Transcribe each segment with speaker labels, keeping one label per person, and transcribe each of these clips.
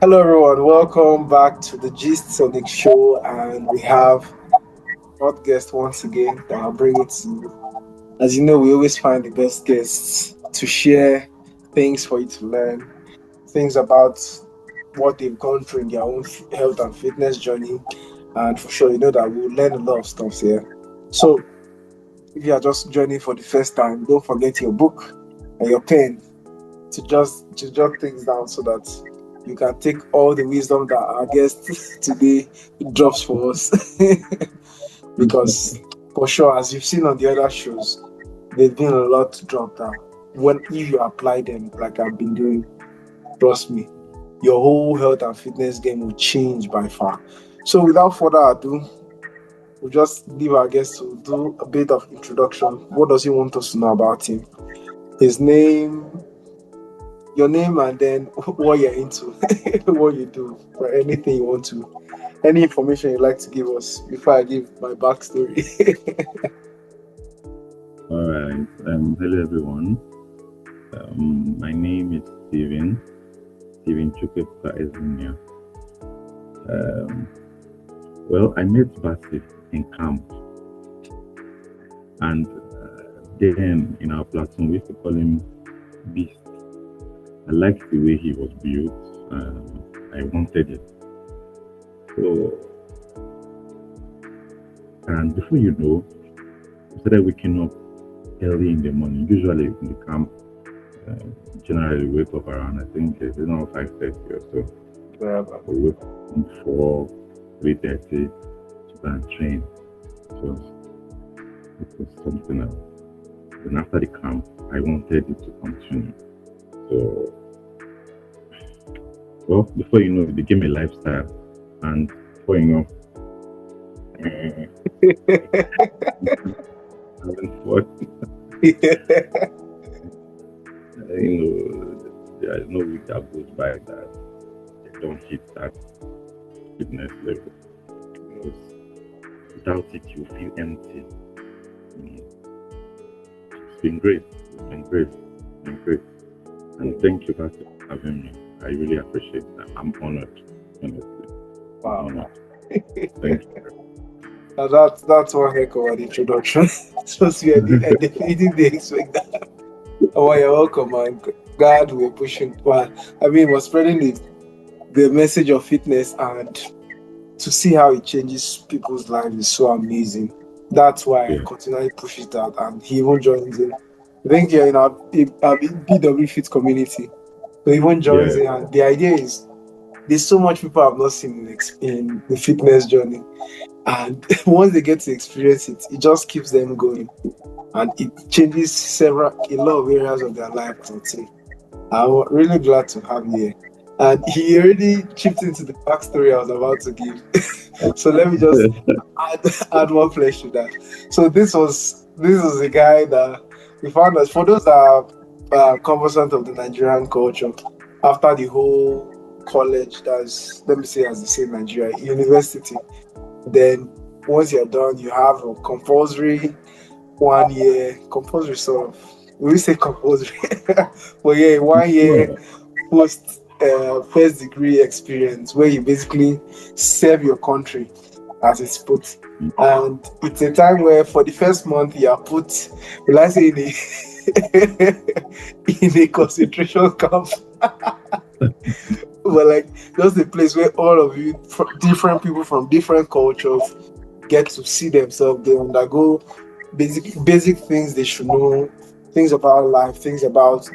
Speaker 1: Hello, everyone. Welcome back to the Gist Sonic Show, and we have hot guest once again that I'll bring it to you. As you know, we always find the best guests to share things for you to learn, things about what they've gone through in their own health and fitness journey, and for sure, you know that we'll learn a lot of stuff here. So, if you are just joining for the first time, don't forget your book and your pen to jot things down so that you can take all the wisdom that our guest today drops for us. Because for sure, as you've seen on the other shows, there's been a lot to drop down. When if you apply them like I've been doing, trust me, your whole health and fitness game will change by far. So without further ado, we'll just leave our guest to do a bit of introduction. What does he want us to know about him? His name, your name, and then what you're into, what you do, or anything you want to, any information you'd like to give us before I give my backstory.
Speaker 2: All right. Hello, everyone. My name is Steven Chukwuka Ezimia. Um, well, I met Bassif in camp, and then in our platoon, we used to call him Beast. I liked the way he was built. I wanted it. So, and before you know, we started waking up early in the morning. Usually in the camp, generally wake up around, I think it's around 5:30 or so.
Speaker 1: Wherever.
Speaker 2: We wake up from 3:30 to go and train. It was something else. Then after the camp, I wanted it to continue. So, well, before you know, it became a lifestyle. And before you know, having fun, there is no week that goes by that they don't hit that fitness level. Because without it, you feel empty. It's been great. It's been great. It's been great. And thank you for having me. I really appreciate that. I'm honored, honestly.
Speaker 1: Wow.
Speaker 2: Honored. Thank you.
Speaker 1: Now that's one heck of an introduction. Trust me, I definitely didn't expect that. Oh, you're welcome, man. God, we're pushing. Well, I mean, we're spreading the message of fitness, and to see how it changes people's lives is so amazing. That's why I
Speaker 2: Yeah.
Speaker 1: continually push it out, and he even joins in. I think you're in our BW Fit community. So he even joins
Speaker 2: Yeah.
Speaker 1: in, and the idea is there's so much people I've not seen in the fitness journey, and once they get to experience it, it just keeps them going, and it changes a lot of areas of their life. I would say. I'm really glad to have you here. And he already chipped into the backstory I was about to give. So let me just add, add more flesh to that. So this was a guy that we found that for those that are conversant of the Nigerian culture, after the whole college, that's let me say as they say in Nigeria, university, then once you're done, you have a compulsory 1 year compulsory sort of we say compulsory, but yeah, 1 year
Speaker 2: Yeah.
Speaker 1: post first degree experience where you basically serve your country as it's put. And it's a time where for the first month you are put, will I say, in a in a concentration camp. But like just a place where all of you different people from different cultures get to see themselves. They undergo basic things they should know, things about life, things about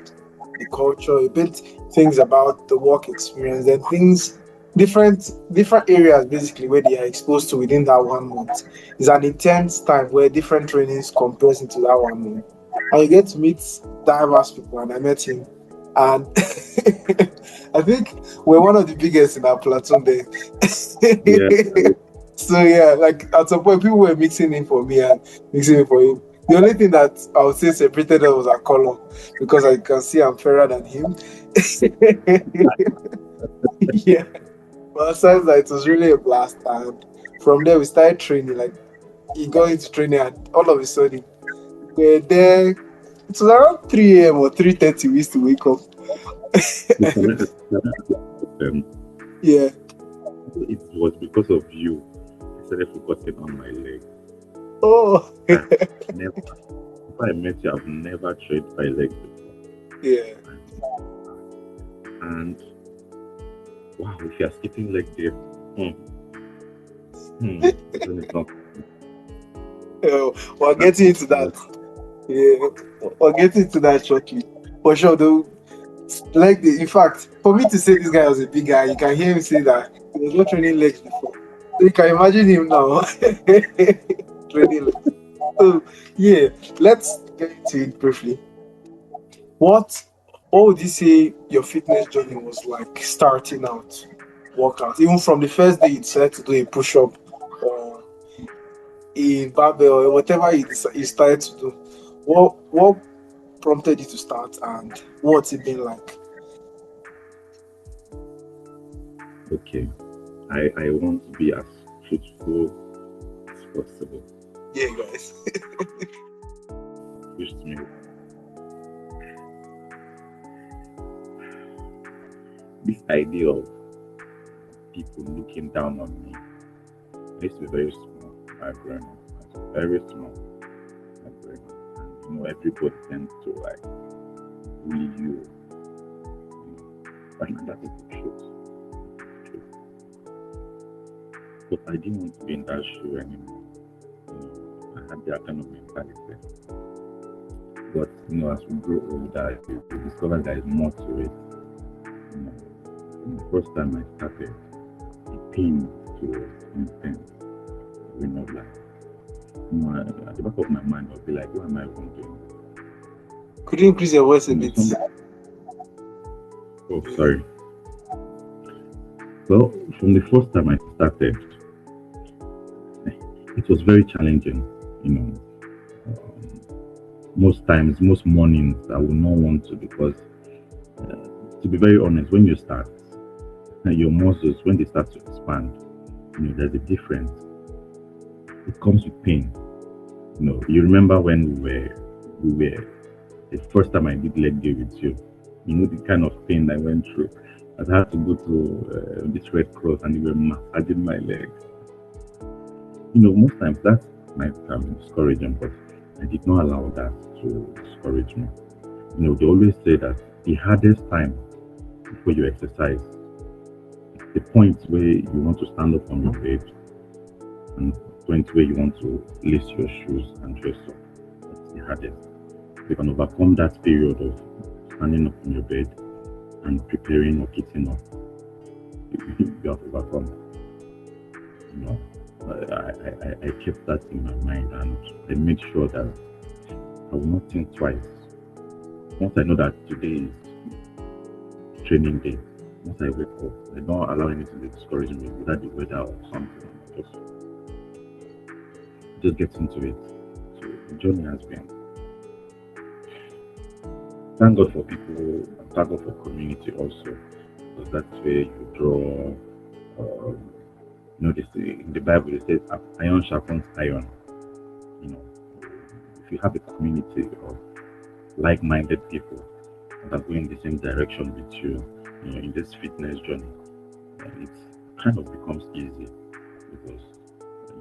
Speaker 1: the culture, a bit things about the work experience, and things different areas basically where they are exposed to within that 1 month. It's an intense time where different trainings compress into that 1 month. And you get to meet diverse people, and I met him. And I think we're one of the biggest in our platoon there.
Speaker 2: Yeah.
Speaker 1: So yeah, like at some point people were mixing in for me and mixing in for him. The only thing that I would say separated us was our color, because I can see I'm fairer than him. Yeah, but aside that, it was really a blast. And from there, we started training. Like, he got into training, and all of a sudden, we're there. It was around 3 a.m. or 3:30. We used to wake up.
Speaker 2: Can I ask a question?
Speaker 1: Yeah.
Speaker 2: It was because of you I started focusing on my legs.
Speaker 1: Oh.
Speaker 2: I never, before I met you, I've never trained my legs before.
Speaker 1: Yeah.
Speaker 2: And wow, if you're skipping leg day, hmm, then it's not.
Speaker 1: We're
Speaker 2: That's
Speaker 1: getting into that.
Speaker 2: what.
Speaker 1: Yeah. We're getting into that shortly. For sure, though. Like in fact, for me to say this guy was a big guy, you can hear him say that he was not training legs before. So you can imagine him now training legs. So yeah, let's get into it briefly. What what would you say your fitness journey was like starting out workout? Even from the first day you decided to do a push up or a barbell or whatever you started to do. What prompted you to start and what's it been like?
Speaker 2: Okay, I want to be as truthful as possible.
Speaker 1: Yeah, guys.
Speaker 2: Which to me, this idea of people looking down on me. I used to be very small. I growing up. I was very small. I growing up. And everybody tends to like bully you. And that is the truth. Truth. But I didn't want to be in that shoe anymore. I had that kind of mentality. But as we grow older, you discover there is more to it. From the first time I started, the pain was intense. Like, at the back of my mind, I'll be like, what am I even doing?
Speaker 1: Could you increase your voice a bit?
Speaker 2: Oh, sorry. Well, from the first time I started, it was very challenging. Most times, most mornings, I would not want to because, to be very honest, when you start, your muscles, when they start to expand, there's a difference. It comes with pain. You remember when we were the first time I did leg day with you. The kind of pain I went through. I had to go to this Red Cross and they were massaging my legs. Most times that might have discouraging, but I did not allow that to discourage me. They always say that the hardest time before you exercise, the point where you want to stand up on your bed and the point where you want to lace your shoes and dress up. That's the hardest. You can overcome that period of standing up on your bed and preparing or getting up. You have overcome. I kept that in my mind and I made sure that I will not think twice. Once I know that today is training day, once I wake up, I don't allow anything to discourage me, whether the weather or something. Just get into it. So the journey has been. Thank God for people, and thank God for community also, because that's where you draw. This in the Bible it says, "Iron sharpens iron." If you have a community of like-minded people that are going the same direction with you, in this fitness journey, it kind of becomes easy because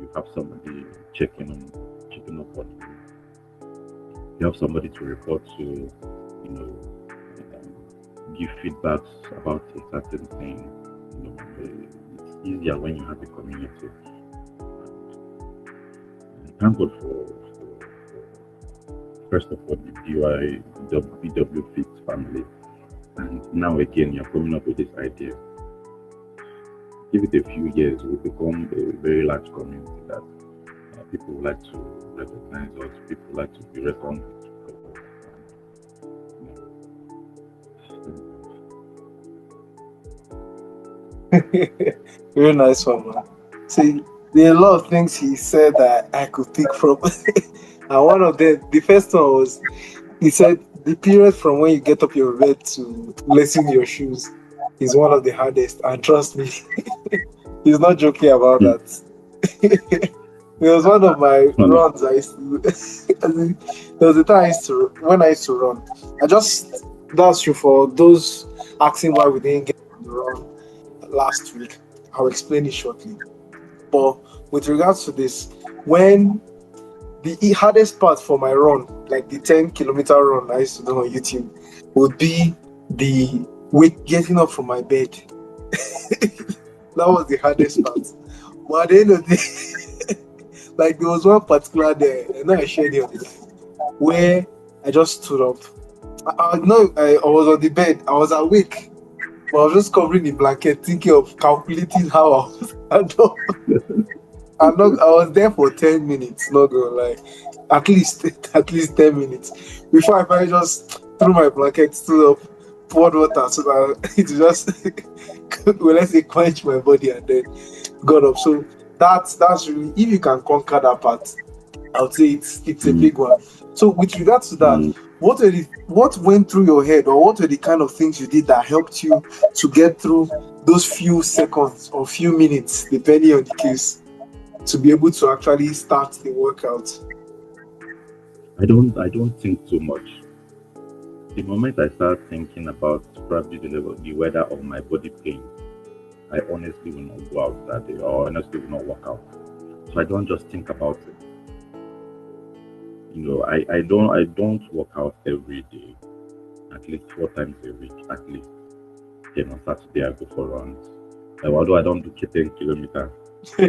Speaker 2: you have somebody checking up on you. You have somebody to report to, give feedbacks about a certain thing. It's easier when you have a community. And thank God for first of all the BW Fit family, and now again you're coming up with this idea. Give it a few years, we'll become a very large community that people like to recognize us, people like to be reckoned with.
Speaker 1: Very nice one, man. See, there are a lot of things he said that I could pick from. And one of them, the first one was, he said, the period from when you get up your bed to lacing your shoes is one of the hardest. And trust me, he's not joking about that. It was one of my runs I used to do. There was a time when I used to run. That's true for those asking why we didn't get on the run. last week. I'll explain it shortly. But with regards to this, when the hardest part for my run, like the 10-kilometer run I used to do on YouTube, would be the getting up from my bed. That was the hardest part. But at the end of the day, like there was one particular day, I know I shared it on the live, where I just stood up. I was on the bed, I was awake, but I was just covering the blanket, thinking of calculating how I was. I was there for 10 minutes, not gonna lie. At least at least 10 minutes. Before I finally just threw my blanket, stood up, poured water so that it just well, let's say quench my body and then got up. So that's really, if you can conquer that part, I would say it's a
Speaker 2: Mm,
Speaker 1: big one. So with regards to that,
Speaker 2: mm.
Speaker 1: what went through your head, or what were the kind of things you did that helped you to get through those few seconds or few minutes, depending on the case, to be able to actually start the workout?
Speaker 2: I don't think too much. The moment I start thinking about probably the level, the weather or my body pain, I honestly will not go out that day or honestly will not work out. So I don't just think about it. I don't work out every day, at least 4 times a week, at least. Then on Saturday I go for runs. Although I don't do 10 kilometers, I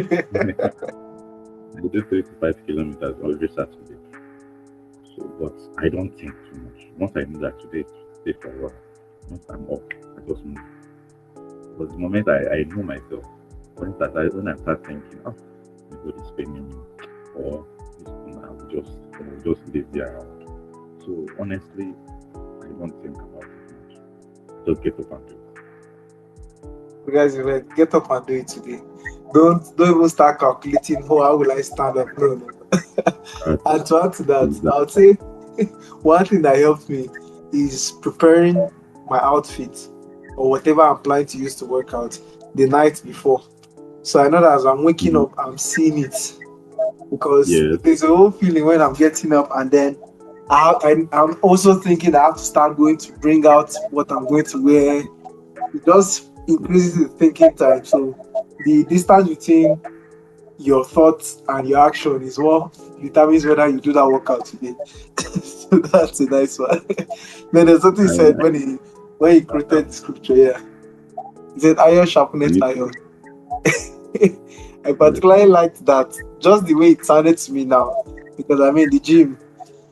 Speaker 2: do 3 to 5 kilometers every Saturday. So, but I don't think too much. Once I know that today is day for run, once I'm off, I just move. But the moment I know myself, when I start thinking, oh, my body's paining me, or this one, I will just lazy around. So honestly, I don't think about it much. Just get up and do
Speaker 1: You guys, you like, get up and do it today. Don't even start calculating, oh, how will I stand up? No, no.
Speaker 2: it.
Speaker 1: And to add to that,
Speaker 2: That
Speaker 1: I would say one thing that helped me is preparing my outfit or whatever I'm planning to use to work out the night before. So I know that as I'm waking
Speaker 2: mm,
Speaker 1: up, I'm seeing it, because
Speaker 2: yes,
Speaker 1: there's a whole feeling when I'm getting up, and then I'm also thinking I have to start going to bring out what I'm going to wear. It just increases the thinking time. So the distance between your thoughts and your action is what determines whether you do that workout today. So that's a nice one. Then there's something he said
Speaker 2: I,
Speaker 1: when he quoted the scripture. Yeah, he said, "Iron
Speaker 2: I
Speaker 1: sharpeneth
Speaker 2: need
Speaker 1: iron." I
Speaker 2: yes.
Speaker 1: particularly liked that, just the way it sounded to me now, because I mean the gym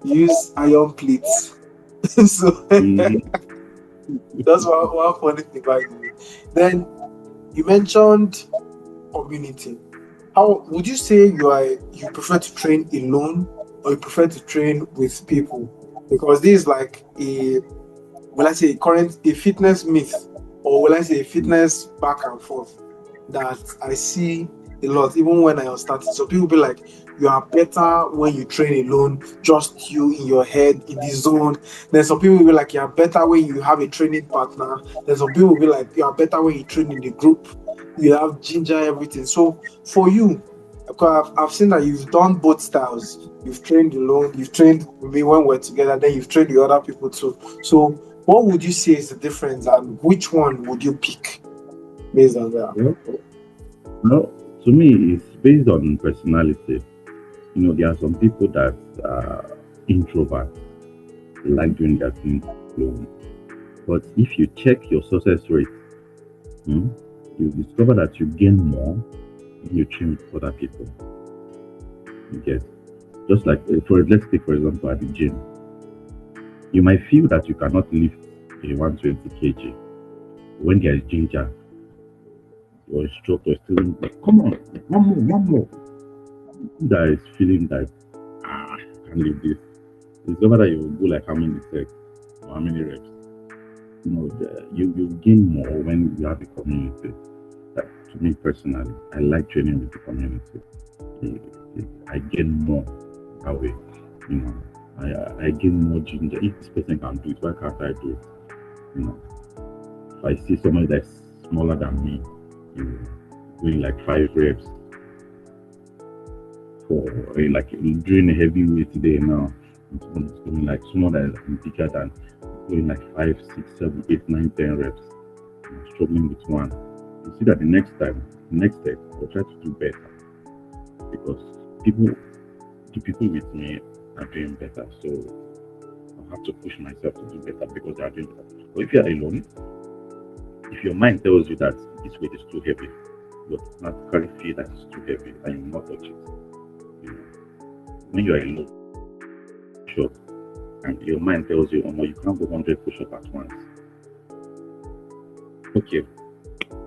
Speaker 1: use iron plates. So
Speaker 2: Mm-hmm.
Speaker 1: that's one funny thing by the way. Then you mentioned community. How would you say you prefer to train alone, or you prefer to train with people? Because this is like a, will I say, a fitness myth, or will I say a fitness back and forth that I see a lot, even when I was starting. So people be like, you are better when you train alone, just you in your head in the zone. Then some people will be like, you are better when you have a training partner. Then some people will be like, you are better when you train in the group. You have ginger, everything. So for you, because I've seen that you've done both styles. You've trained alone, you've trained with me when we're together, then you've trained with other people too. So what would you say is the difference, and which one would you pick based on that?
Speaker 2: Well, no, to me, it's based on personality. There are some people that are introverts, they like doing their things alone. But if you check your success rate, hmm, you discover that you gain more when you train with other people. You get just like let's take for example at the gym, you might feel that you cannot lift a 120 kg when there is ginger or instructor is telling you, come on, one more. That is feeling that I can't lift this. Discover that you will go like how many sets or how many reps. You gain more when you have a community. That, to me personally, I like training with the community. I gain more that way. You know, I gain more ginger. If this person can do it, why can't I do it? You know, if I see somebody that's smaller than me, doing like 5 reps for like doing a heavy weight today now, and someone is doing like someone that is bigger than doing like 5, 6, 7, 8, 9, 10 reps. I'm struggling with one. You see that next step, I'll try to do better because people, the people with me are doing better. So I'll have to push myself to do better because they are doing better. But if you're alone, if your mind tells you that this weight is too heavy, you automatically feel that it's too heavy and you will not touch it. You know, when you are alone, push-up, and your mind tells you, oh, no, you can't go 100 push-up at once. Okay,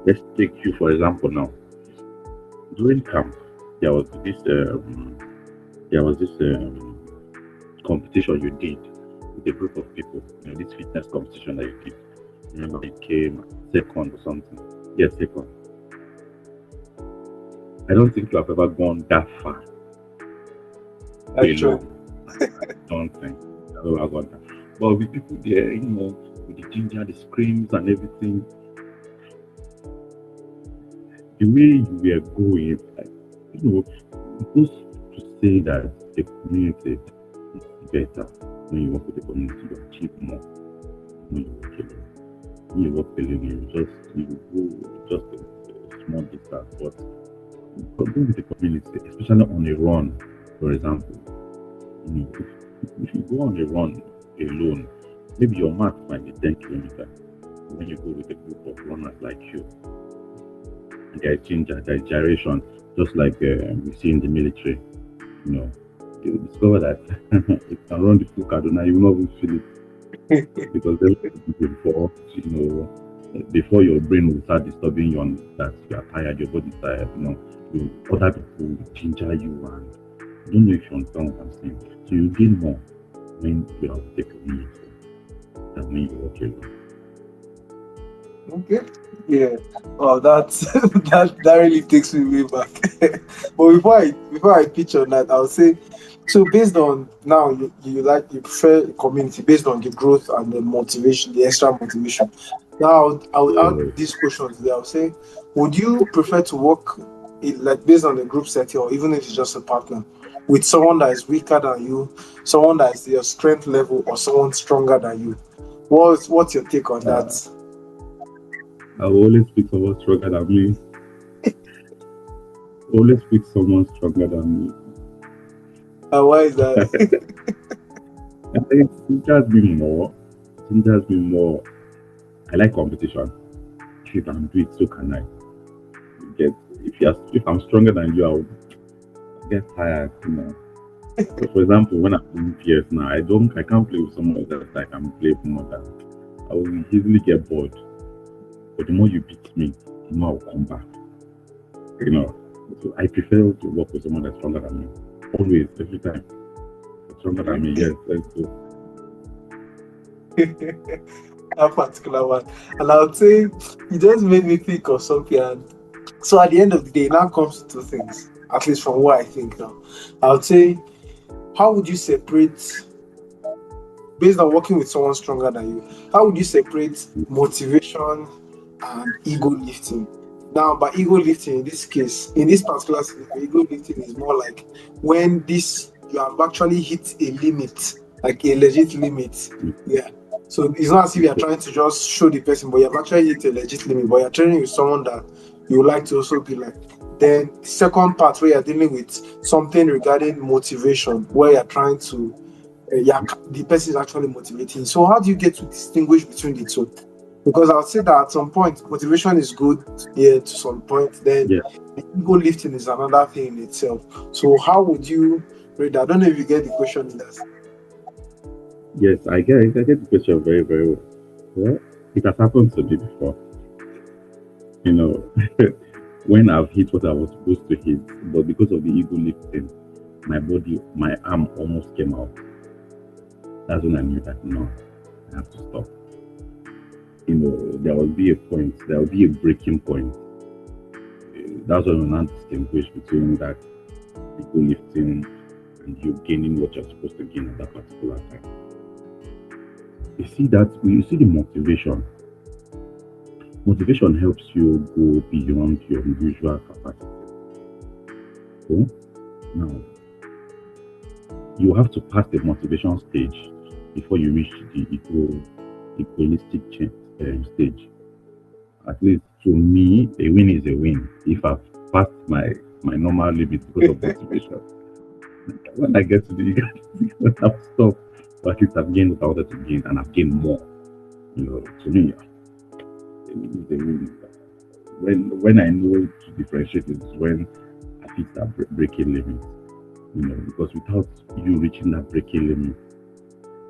Speaker 2: let's take you for example now. During camp, there was this um, there was this competition you did with a group of people. You know, this fitness competition that you did. Remember, it came second or something. Yes, second. I don't think you have ever gone that far
Speaker 1: Actually.
Speaker 2: alone. Don't think I've ever gone that. But with people there, with the ginger, the screams and everything, the way you were going, like, it goes to say that the community is better when you work with the community, you achieve more when you work alone. When you work alone, you go just a small distance, but go with the community, especially on a run, for example. If you go on a run alone, maybe your max might be 10 kilometers. When you go with a group of runners like you, and there is ginger, there is gyration, just like we see in the military, you know, you discover that you can run the full Kaduna, you will not even feel it because there's before, before your brain will start disturbing you on that you are tired, your body is tired, other people will ginger you and I don't know if you understand what I'm saying. So you gain more when you are with the community than when you work alone.
Speaker 1: Okay. Yeah. Oh, that's that really takes me way back. But before I pitch on that, I'll say, so based on now you prefer community based on the growth and the motivation, the extra motivation. Now I'll add
Speaker 2: Yeah.
Speaker 1: these questions there. I'll say, would you prefer to work like based on the group setting or even if it's just a partner with someone that is weaker than you, someone that is your strength level, or someone stronger than you? What's your take on that?
Speaker 2: Uh, I will always pick someone stronger than me. Always pick someone stronger than me.
Speaker 1: And why is that?
Speaker 2: And it injures me more. It injures me more. I like competition. If you can do it, so can I. You get if I'm stronger than you, I'll get tired. So for example, when I'm playing PS now, I can't play with someone that I can play more than. I will easily get bored. But the more you beat me, the more I'll come back. You know. So I prefer to work with someone that's stronger than me. Always, every time. Stronger than me, yes, let's go.
Speaker 1: That particular one. And I would say it just made me think of something. And so at the end of the day, it now comes to two things, at least from what I think now. I would say, how would you separate, based on working with someone stronger than you, how would you separate motivation and ego lifting? Now, by ego lifting, in this case, in this particular scenario, ego lifting is more like when this you have actually hit a limit, like a legit limit. Yeah. So it's not as if you're trying to just show the person, but you've actually hit a legit limit, but you're training with someone that you would like to also be like. Then the second part where you're dealing with something regarding motivation, where you're trying to yeah, the person is actually motivating. So how do you get to distinguish between the two? Because I'll say that at some point motivation is good, yeah, to some point. Then
Speaker 2: Yeah,
Speaker 1: the ego lifting is another thing in itself. So how would you read that? I don't know if you get the question in that.
Speaker 2: yes, I get the question very, very well. Well, it has happened to me before. You know, when I've hit what I was supposed to hit, but because of the ego lifting, my arm almost came out. That's when I knew that no, I have to stop. There will be a breaking point. That's when we now distinguish between that ego lifting and you gaining what you're supposed to gain at that particular time. You see the motivation. Motivation helps you go beyond your usual capacity. So now you have to pass the motivation stage before you reach the egoistic stage. At least to me, a win is a win. If I've passed my normal limit because of motivation, when I get to the when I've stopped, but at least I've gained what I wanted to gain, and I've gained more. To me, a win is a win. When I know to differentiate is when I hit that breaking limit. Because without you reaching that breaking limit,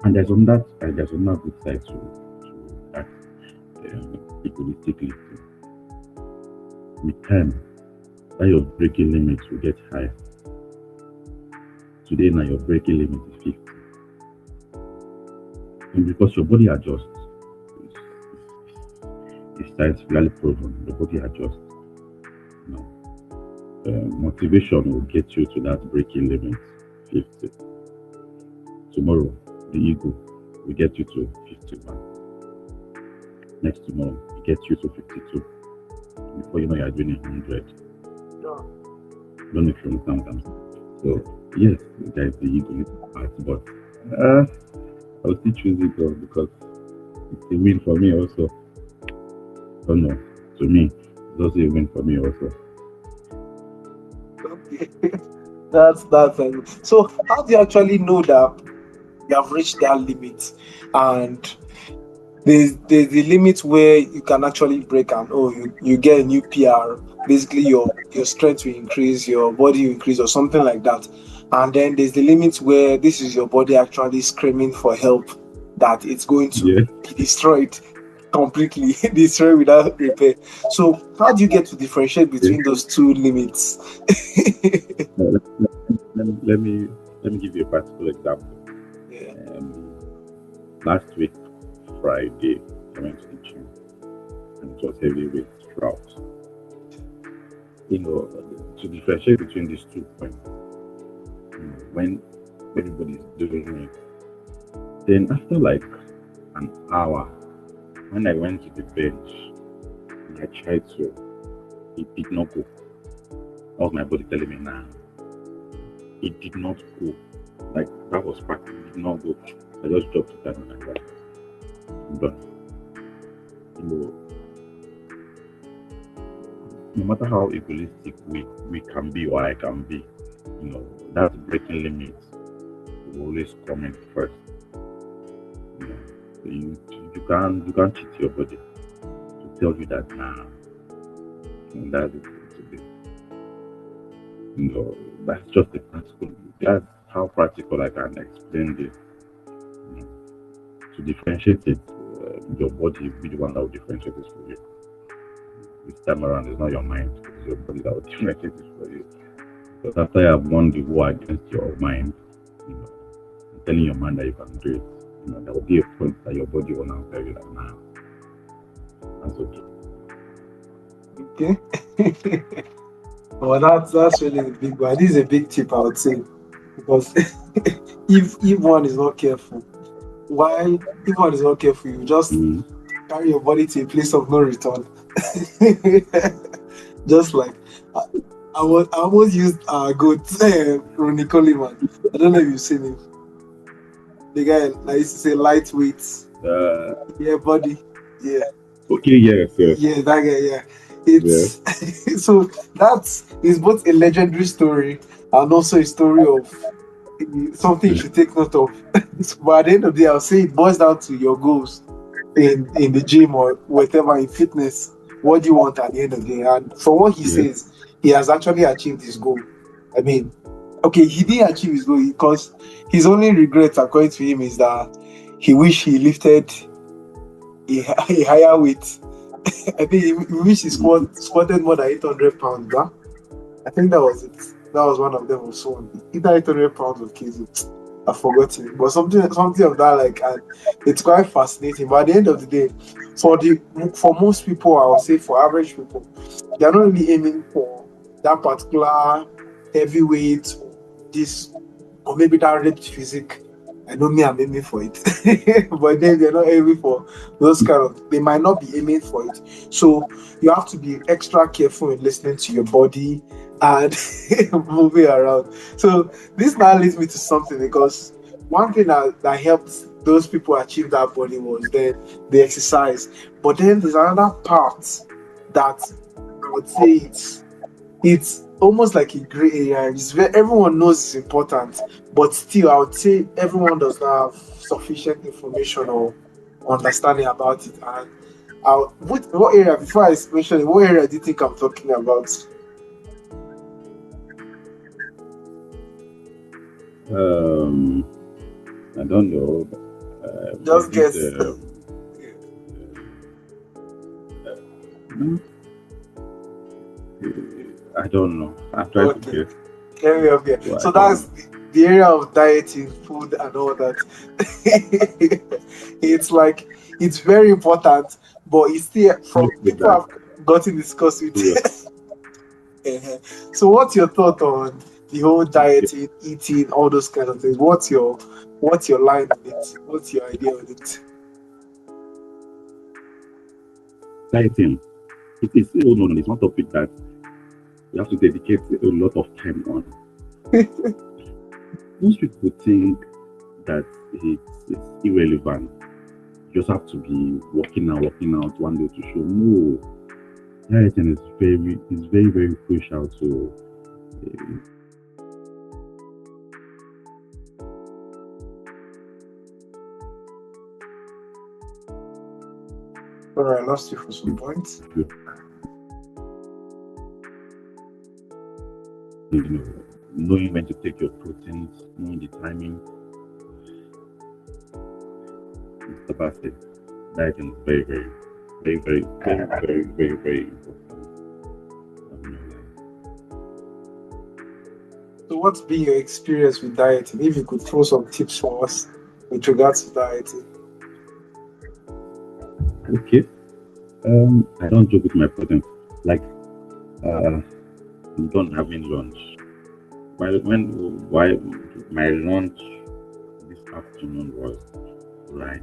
Speaker 2: and there's on that good side to that egoistically too. With time, that your breaking limit will get higher. Today now your breaking limit is 50. And because your body adjusts, it's scientifically proven, the body adjusts. You know, motivation will get you to that breaking limit, 50. Tomorrow, the ego will get you to 51. Next tomorrow, it gets you to 52. Before you know you're doing 100.
Speaker 1: Yeah.
Speaker 2: I don't know if you understand what I'm saying. So, yes, there's the ego part, but I'll still choose it though because it's a win for me also. Oh no, to me, it's also a win for me also.
Speaker 1: Okay. That's so how do you actually know that you have reached that limit? And there's the limit where you can actually break, and you get a new PR. Basically your strength will increase, your body will increase or something like that. And then there's the limit where this is your body actually screaming for help, that it's going to
Speaker 2: Yeah.
Speaker 1: be destroyed completely, destroyed without repair. So how do you get to differentiate
Speaker 2: Okay.
Speaker 1: between those two limits?
Speaker 2: Now, let me give you a practical example.
Speaker 1: Yeah.
Speaker 2: Um, Last week, Friday, I went to the gym and it was heavyweight throughout. To differentiate between these 2 points, when everybody's doing it, then after like an hour, when I went to the bench and I tried to, it did not go. That was my body telling me, nah, it did not go. Like that was practice, it did not go. I just dropped it down and I was I'm done. You know, no matter how egoistic we can be or I can be, that breaking limit will always come in first. You know, so you can't cheat your body to tell you that nah, that's it for today. That's just a practical. That's how practical I can explain this. You know, to differentiate it, your body will be the one that will differentiate it for you. This time around, it's not your mind; it's your body that will differentiate it for you. Because after you have won the war against your mind, you know, and telling your mind that you can do it, there will be a point that your body will now tell you that nah, that's okay.
Speaker 1: Okay. Well, that's really the big one. This is a big tip, I would say, because if one is not careful, why if one is not careful, you just
Speaker 2: Mm,
Speaker 1: carry your body to a place of no return. Just like I, I almost used goat Ronnie Coleman. I don't know if you've seen him. The guy I used to say lightweight,
Speaker 2: uh,
Speaker 1: yeah, body, yeah,
Speaker 2: okay, yes, yes,
Speaker 1: yeah, that guy, yeah.
Speaker 2: yes.
Speaker 1: It's so that's is both a legendary story and also a story of something you should take note of. But at the end of the day, I'll say it boils down to your goals in the gym or whatever in fitness. What do you want at the end of the day? And from what he
Speaker 2: Yes.
Speaker 1: says, he has actually achieved his goal. I mean, okay, he didn't achieve his goal because his only regret, according to him, is that he wish he lifted a higher weight. I think he wish he
Speaker 2: Mhm.
Speaker 1: squatted more than 800 pounds. Huh? I think that was it. That was one of them also. Either 800 pounds of kg. I've forgotten. But something of that like, and it's quite fascinating. But at the end of the day, for most people, I would say for average people, they're not really aiming for that particular heavyweight or this or maybe that ripped physique. I know me, I'm aiming for it. But then they're not aiming for those kind of, they might not be aiming for it. So you have to be extra careful in listening to your body and moving around. So this now leads me to something, because one thing that helped those people achieve that body was then the exercise. But then there's another part that I would say it's almost like a gray area. It's everyone knows it's important, but still, I would say everyone does not have sufficient information or understanding about it. And what area? Before I mention it, what area do you think I'm talking about?
Speaker 2: Um, I don't know. Is
Speaker 1: Just
Speaker 2: it?
Speaker 1: guess.
Speaker 2: Hmm, I don't know. I'm trying to
Speaker 1: Okay,
Speaker 2: guess.
Speaker 1: let me help you.
Speaker 2: Well, I
Speaker 1: So
Speaker 2: don't
Speaker 1: that's
Speaker 2: know.
Speaker 1: the area of dieting, food, and all that. It's like it's very important, but it's still
Speaker 2: Please
Speaker 1: from
Speaker 2: with
Speaker 1: people
Speaker 2: that.
Speaker 1: have gotten discussed with.
Speaker 2: Serious.
Speaker 1: So, what's your thought on the whole
Speaker 2: Okay.
Speaker 1: dieting, eating, all those kind of things? What's your line on it? What's your idea on it?
Speaker 2: Dieting. It is still known. It's one topic that you have to dedicate a lot of time on. Most people think that it's irrelevant. You just have to be working out one day to show. No, dieting is very crucial to
Speaker 1: All right, I lost you for some points.
Speaker 2: you know knowing when to take your proteins, knowing the timing. Mr. Bassett, dieting is very important. I'm not lying.
Speaker 1: So, what's been your experience with dieting? If you could throw some tips for us with regards to dieting.
Speaker 2: Okay. I don't joke with my protein. Like, uh, I'm done having lunch. Why my lunch this afternoon was rice,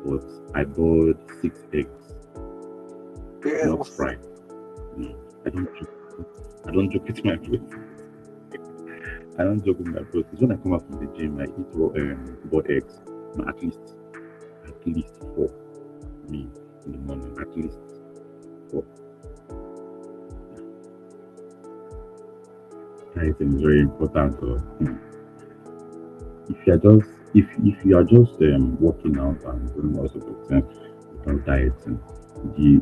Speaker 2: but I bought 6 eggs,
Speaker 1: Yeah,
Speaker 2: not fried. No, I don't joke. I don't joke with my protein. I don't joke with my protein. When I come out from the gym, I eat boiled eggs. No, at least four. Me in the morning, at least four. Dieting is very important. So, if you are just working out and doing lots of things without dieting, the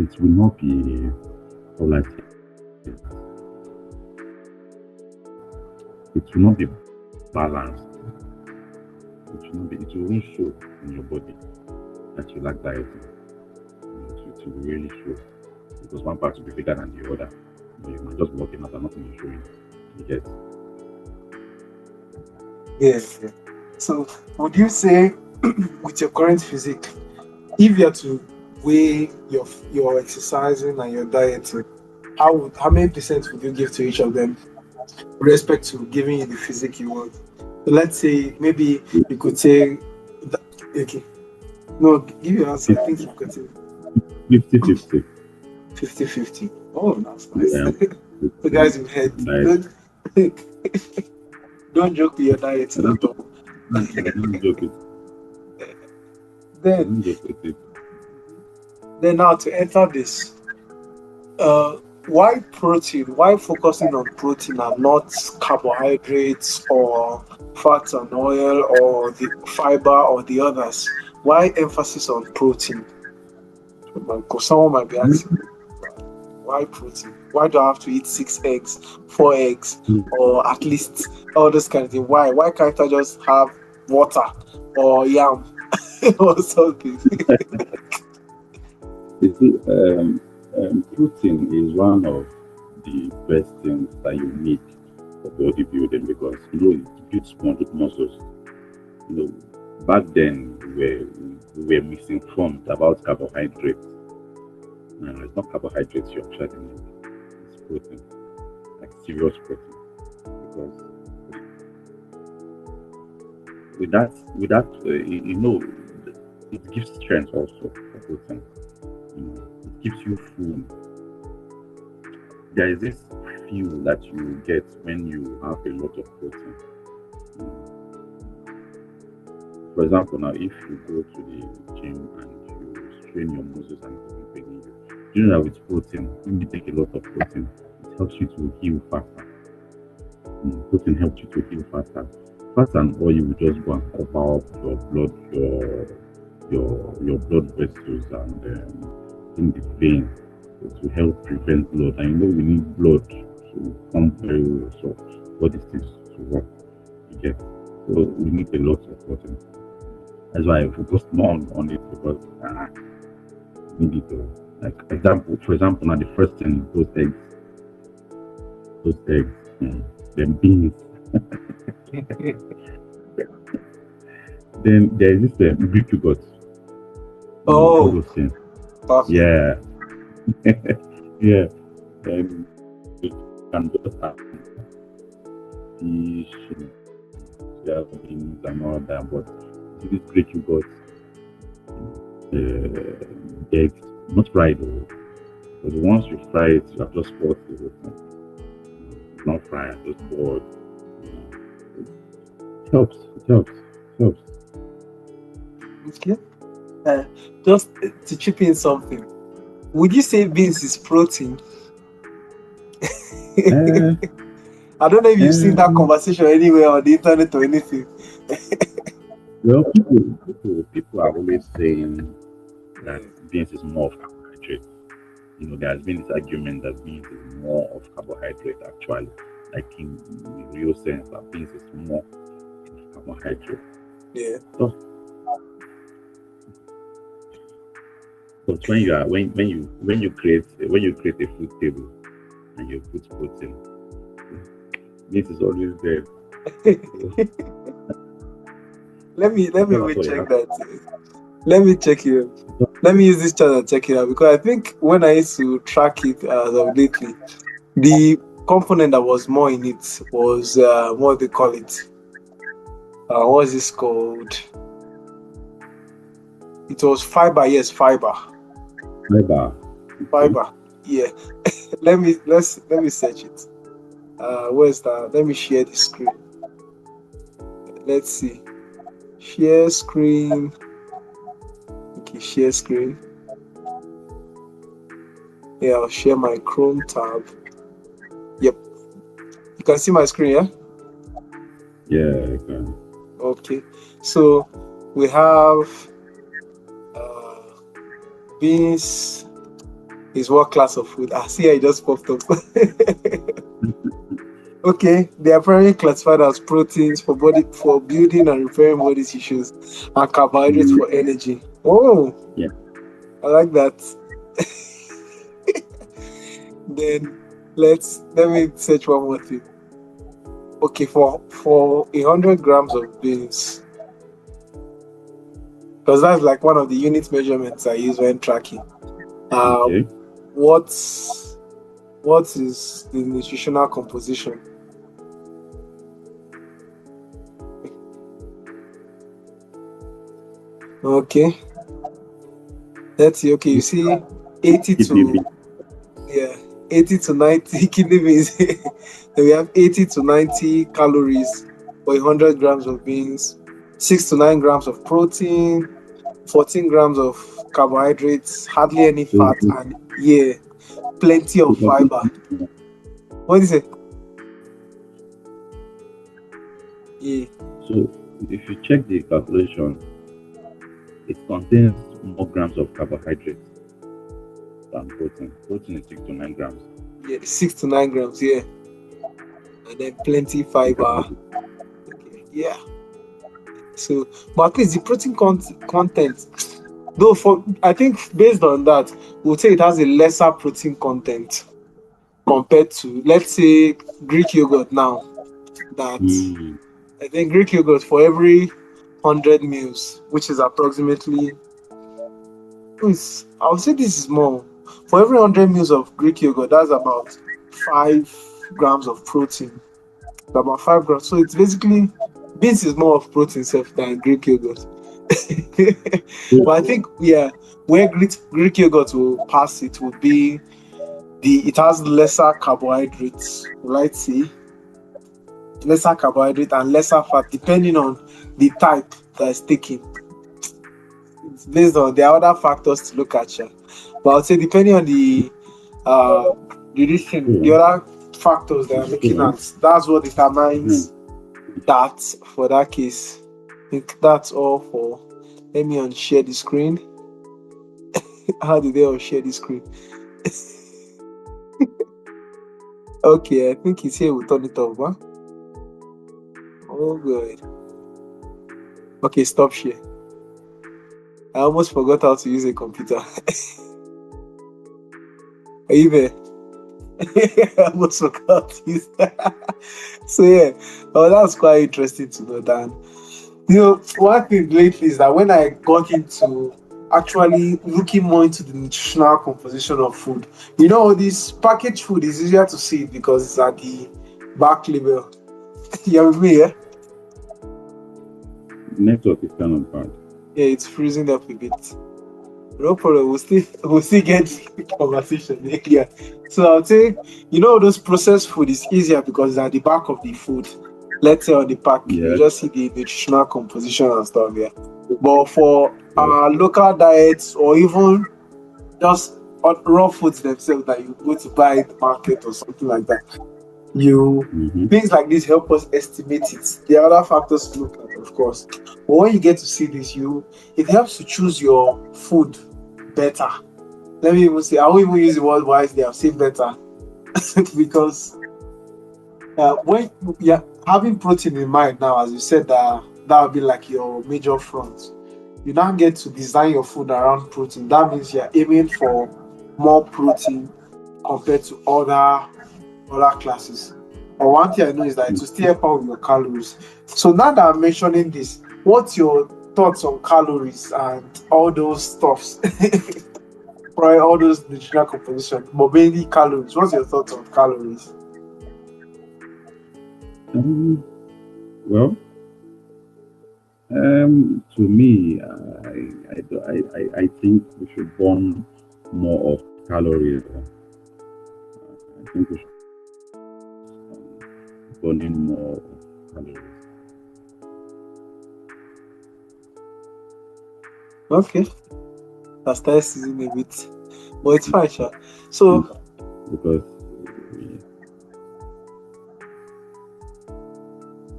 Speaker 2: it will not be how will I say it? It will not be balanced. It will show in your body that you lack dieting. It will really show because one part will be bigger than the other. You might just be working out and nothing is showing. You get.
Speaker 1: yes. Yeah. So, would you say, with your current physique, if you are to weigh your exercising and your dieting, how many percent would you give to each of them, with respect to giving you the physique you want? So let's say maybe you could say, okay, no, give your answer. I think you've got it.
Speaker 2: 50-50.
Speaker 1: 50-50. Oh, that's nice.
Speaker 2: Yeah.
Speaker 1: The guys in head.
Speaker 2: Diet.
Speaker 1: Don't joke with your
Speaker 2: I
Speaker 1: dieting
Speaker 2: don't,
Speaker 1: at all.
Speaker 2: I don't joke with. I
Speaker 1: Then,
Speaker 2: don't joke with it.
Speaker 1: then now to enter this, uh, why protein? Why focusing on protein and not carbohydrates or fats and oil or the fiber or the others? Why emphasis on protein? Because someone might be asking, why protein? Why do I have to eat 6 eggs, 4 eggs, or at least all this kind of thing? Why? Why can't I just have water or yam or something?
Speaker 2: You see, protein is one of the best things that you need for bodybuilding because it builds muscles. You know, back then we were misinformed about carbohydrates. No, it's not carbohydrates you actually need. It's protein, like serious protein. Because with that, it gives strength also for protein. It keeps you full. There is this feel that you get when you have a lot of protein. For example, now if you go to the gym and you strain your muscles and it's paining you, you know that with protein, when you take a lot of protein, it helps you to heal faster. Protein helps you to heal faster. Fat and oil will just go and cover up your blood, your blood vessels and in the vein to help prevent blood. And you know we need blood to pump very well, so all these things to work. You get so we need a lot of protein. That's why I focus more on it because we need it to like example for example now the first thing those eggs, then beans. Then there is this Greek yogurt, all
Speaker 1: Oh,
Speaker 2: those things.
Speaker 1: perfect.
Speaker 2: Yeah, yeah. Then you can just add fish, beans and all that. But this Greek yogurt, eggs, not fried though. Because once you fry it, you have just spoiled the whole thing. It's not fried, just boiled. It helps. It helps. It helps.
Speaker 1: Okay. Uh, just to chip in something, would you say beans is protein?
Speaker 2: Uh,
Speaker 1: I don't know if you've seen that
Speaker 2: um,
Speaker 1: conversation anywhere on the internet or anything.
Speaker 2: well, people are always saying that
Speaker 1: Yeah.
Speaker 2: beans is more of carbohydrate. There's been this argument that beans is more of carbohydrate actually, like in real sense that beans is more of carbohydrate.
Speaker 1: Yeah.
Speaker 2: So, but when you create a food table and you put protein, beans is always there. So,
Speaker 1: let me
Speaker 2: that's what you
Speaker 1: recheck
Speaker 2: have.
Speaker 1: that. Let me check it. Let me use this chart and check it out because I think when I used to track it as of lately, the component that was more in it was what they call it. What is this called? It was fiber. Yes, fiber.
Speaker 2: Fiber. Okay.
Speaker 1: Fiber. Yeah. Let me search it. Where's that? Let me share the screen. Let's see. Share screen. Okay, share screen. Yeah, I'll share my Chrome tab. Yep. You can see my screen, yeah?
Speaker 2: Yeah. Okay.
Speaker 1: Okay. So we have uh, beans is what class of food? See, I just popped up. Okay, they are primarily classified as proteins for building and repairing body tissues, and carbohydrates
Speaker 2: Mm,
Speaker 1: for energy. Oh,
Speaker 2: yeah.
Speaker 1: I like that. Then let me search one more thing. Okay, for 100 grams of beans, because that's like one of the unit measurements I use when tracking. Uh,
Speaker 2: Okay.
Speaker 1: what's what is the nutritional composition? Okay, let's see. Okay, you see 80
Speaker 2: Kidney
Speaker 1: to
Speaker 2: beans.
Speaker 1: yeah 80 to 90 kidney beans. Then we have 80 to 90 calories for 100 grams of beans, 6 to 9 grams of protein, 14 grams of carbohydrates, hardly any
Speaker 2: So,
Speaker 1: fat, and yeah, plenty
Speaker 2: so
Speaker 1: of fiber.
Speaker 2: completely.
Speaker 1: What is it? Yeah.
Speaker 2: So if you check the calculation, it contains more grams of carbohydrates than protein. Protein is 6 to 9 grams.
Speaker 1: Yeah, 6 to 9 grams, yeah. And then plenty
Speaker 2: And
Speaker 1: fiber.
Speaker 2: carbohydrates.
Speaker 1: Okay, yeah. So, but at least the protein content, though, for I think based on that, we'll say it has a lesser protein content compared to, let's say, Greek yogurt now. That
Speaker 2: Mm,
Speaker 1: I think Greek yogurt for every 100 meals, which is approximately, I would say this is more. For every 100 meals of Greek yogurt, that's about 5 grams of protein. About 5 grams. So it's basically beans is more of protein self than Greek yogurt.
Speaker 2: so,
Speaker 1: But I think yeah, where Greek yogurt will pass it would be it has lesser carbohydrates, right? See, lesser carbohydrate and lesser fat, depending on the type that is taken. It's based on there are other factors to look at, yeah. But I would say depending on uh the
Speaker 2: So,
Speaker 1: other factors that I'm looking
Speaker 2: so,
Speaker 1: at, that's what
Speaker 2: mhm.
Speaker 1: determines that for that case. I think that's all for. Let me unshare the screen. How did they unshare the screen? Okay, I think it's here. We'll turn it off, huh? Oh, good. Okay, stop share. I almost forgot how to use a computer. Are you there? I almost forgot to use that. So, yeah, oh, that's quite interesting to know, Dan. One thing lately is that when I got into actually looking more into the nutritional composition of food, this packaged food is easier to see because it's at the back label. You with me, yeah?
Speaker 2: Network is kind of bad.
Speaker 1: Yeah, it's freezing up a bit. No problem. We'll still get the conversation. Yeah. So I'll say, those processed food is easier because it's at the back of the food. Let's say on the pack, you
Speaker 2: Yes,
Speaker 1: just see the nutritional composition and stuff. Yeah. But for
Speaker 2: yes.
Speaker 1: our local diets or even just on raw foods themselves that you go to buy at the market or something like that, you
Speaker 2: Mm-hmm.
Speaker 1: things like this help us estimate it. There are other factors to look at, of course. But when you get to see this, it helps to choose your food better. Let me even say, I won't even use the word wisely, I'll say better. Because when you're having protein in mind now, as you said, that would be like your major front. You now get to design your food around protein. That means you're aiming for more protein compared to other classes. But one thing I know is that to still help out with your calories. So now that I'm mentioning this, what's your thoughts on calories and all those stuffs? Right, all those nutritional composition, but mainly calories. What's your thoughts on calories?
Speaker 2: Well, to me, I think we should burn more of calories. I think we should burning more of calories.
Speaker 1: Okay, I started seasoning a bit, but it's fine, sha. So,
Speaker 2: Because we,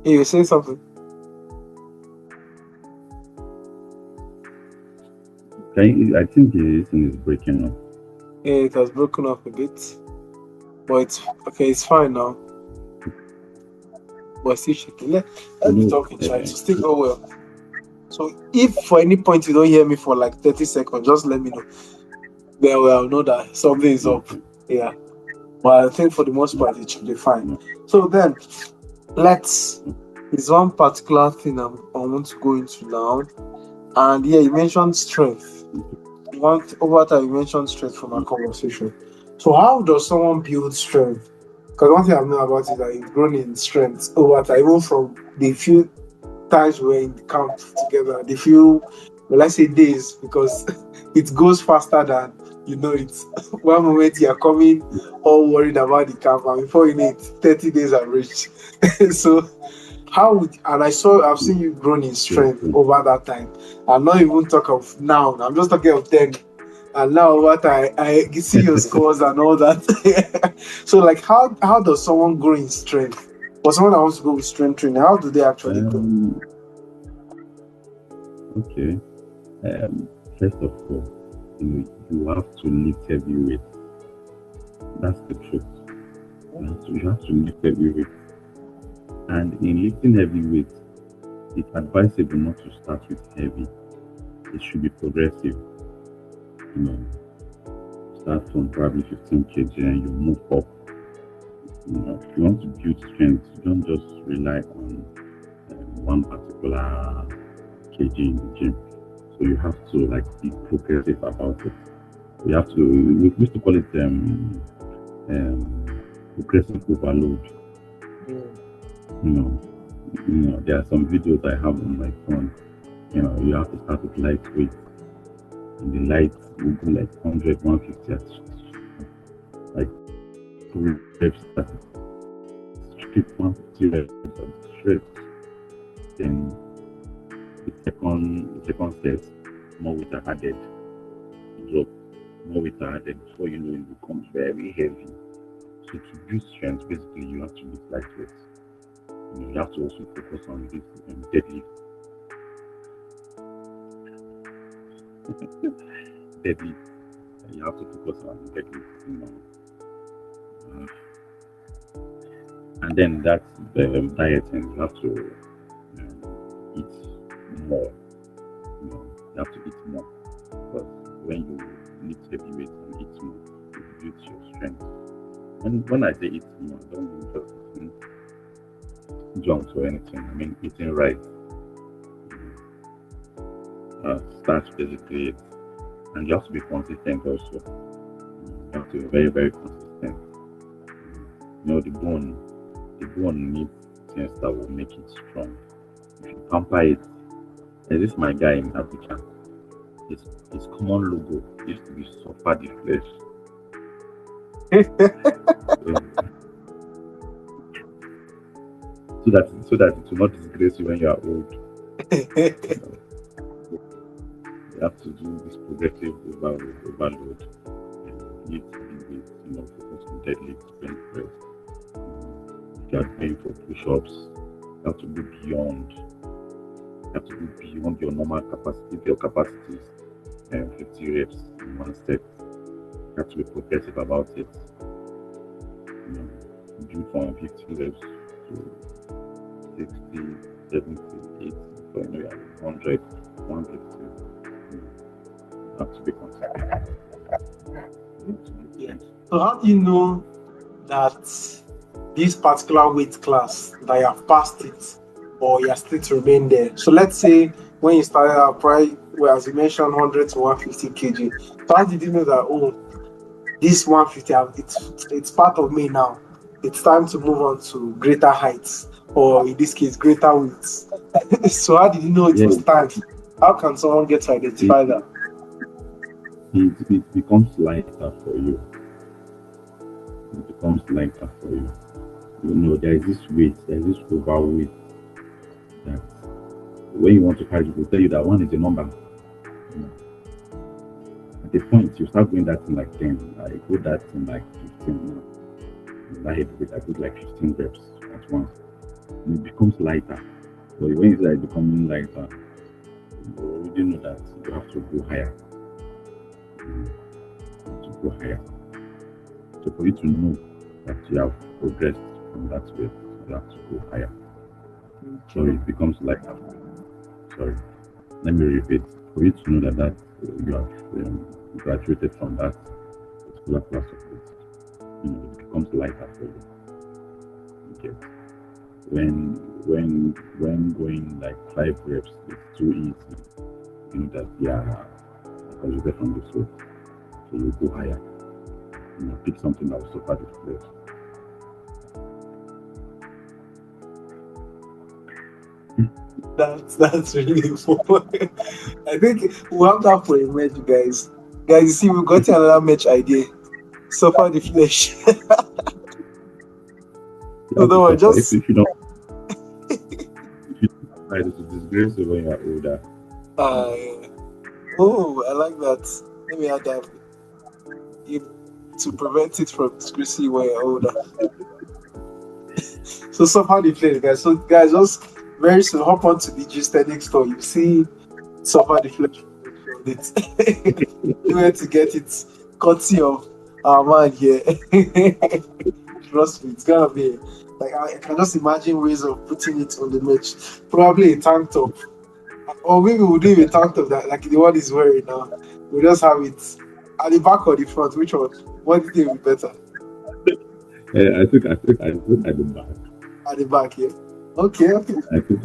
Speaker 1: hey, you saying something?
Speaker 2: I think this thing is breaking up.
Speaker 1: Yeah, it has broken up a bit, but it's okay. It's fine now. But still shaking.
Speaker 2: You
Speaker 1: Let's be
Speaker 2: know,
Speaker 1: talking, try to still go well. So, if for any point you don't hear me for like 30 seconds, just let me know. Then we'll know that something is up.
Speaker 2: okay,
Speaker 1: Yeah, but I think for the most part it should be fine.
Speaker 2: no,
Speaker 1: So then, let's. There's one particular thing I want to go into now. And yeah, you mentioned strength. Over time, you mentioned strength from our conversation. So, how does someone build strength? Because one thing I've known about is that you've grown in strength over time, even from the few times we were in the camp together, the few, well, let's say days, because it goes faster than you know it. One moment you are coming all worried about the camp, and before you know it, 30 days have reached. So, and I've seen you grown in
Speaker 2: yes,
Speaker 1: strength over that time. I'm not even talking of now, I'm just talking of then. And now what I see your scores and all that. So like how does someone grow in strength? For someone that wants to go with strength training, how do they actually go?
Speaker 2: okay. Um, First of all, you have to lift heavy weight. That's the truth. You have to lift heavy weight. And in lifting heavy weight, it's advisable not to start with heavy. It should be progressive. You know, start from probably 15 kg and you move up. If you want to build strength, you don't just rely on one particular kg in the gym. So you have to like be progressive about it. You have to. We used to call it progressive overload.
Speaker 1: Mm.
Speaker 2: You know, there are some videos I have on my phone. You have to start with lightweight, and the light will go like 100, 150 at like two reps at straight 150 reps at straight. Then Second set, more weight are added, you drop, more weight are added. Before you know, it becomes very heavy. So to build strength, basically, you have to lift lightweight. You have to also focus on this deadlift. Deadlift. You have to focus on deadlift. Uh, and then that's the dieting. You have to eat more. You have to eat more because when you lift heavy weights and eat more, it builds your strength. When I say eat more, I don't mean just eating junk or anything. I mean eating right. Starch basically, and you have to be consistent also. You have to be very, very consistent. The bone needs things that will make it strong. If you pamper it, and this is my guy in Africa. His, his common logo used to be suffer the flesh. So that it will not disgrace you when you are old. You have to do this progressive overload. You need to be with, focus on deadlift, bench press. If you are going for push-ups, you have to go beyond. You have to go beyond your normal capacity. If your capacity is 50 reps in one step, you have to be progressive about it. Build from 50 reps to 60, 70, 80, so you are 100, 150. You have to be consistent.
Speaker 1: Yeah. So how do you know that this particular weight class that you have passed it or you are still to remain there? So let's say when you started out, probably, well, as you mentioned, 100 to 150 kg. So how did you know that, oh, this 150, it's part of me now? It's time to move on to greater heights, or in this case, greater weights. So how did you know it
Speaker 2: Yeah,
Speaker 1: was time? How can someone get to identify
Speaker 2: it,
Speaker 1: that?
Speaker 2: it becomes lighter for you. It becomes lighter for you. There is this weight, there is this overweight that when you want to carry, it will tell you that one is a number. You know, at the point you start going that thing like 10, I go that thing like 15 now. That heavy weight, I put like 15 reps at once. And it becomes lighter. But when you start becoming lighter, you already know that you have to go higher. To go higher. So for you to know that you have progressed from that weight, you have to go higher. So
Speaker 1: Okay.
Speaker 2: it becomes lighter. Sorry. Let me repeat. For you to know that you have graduated from that particular class of weight, it becomes lighter for you. Okay. When going like 5 reps, it's too easy. You know that graduated from this weight, so you go higher. Pick something that will suffer the flesh.
Speaker 1: That's really fun. I think we'll have that for a match, guys. Guys, you see, we've got another match idea. Suffer the flesh.
Speaker 2: You
Speaker 1: So
Speaker 2: have
Speaker 1: don't
Speaker 2: to
Speaker 1: worry,
Speaker 2: suffer. If,
Speaker 1: just
Speaker 2: if you don't, if you don't suffer, it will disgrace you when you are older.
Speaker 1: uh oh, I like that. Let me add that in, to prevent it from disgracing when you're older. So suffer the flesh, guys. So guys, just very soon hop on to the G store. You see suffer the flesh on it. You where to get it courtesy of our man here. Trust me, it's gonna be like I can just imagine ways of putting it on the merch. Probably a tank top. Or maybe we'll do a tank top that like the one he's wearing now. We'll just have it at the back or the front. Which one? What do you think would be better?
Speaker 2: I think at the back.
Speaker 1: At the back, yeah. Okay, okay.
Speaker 2: I think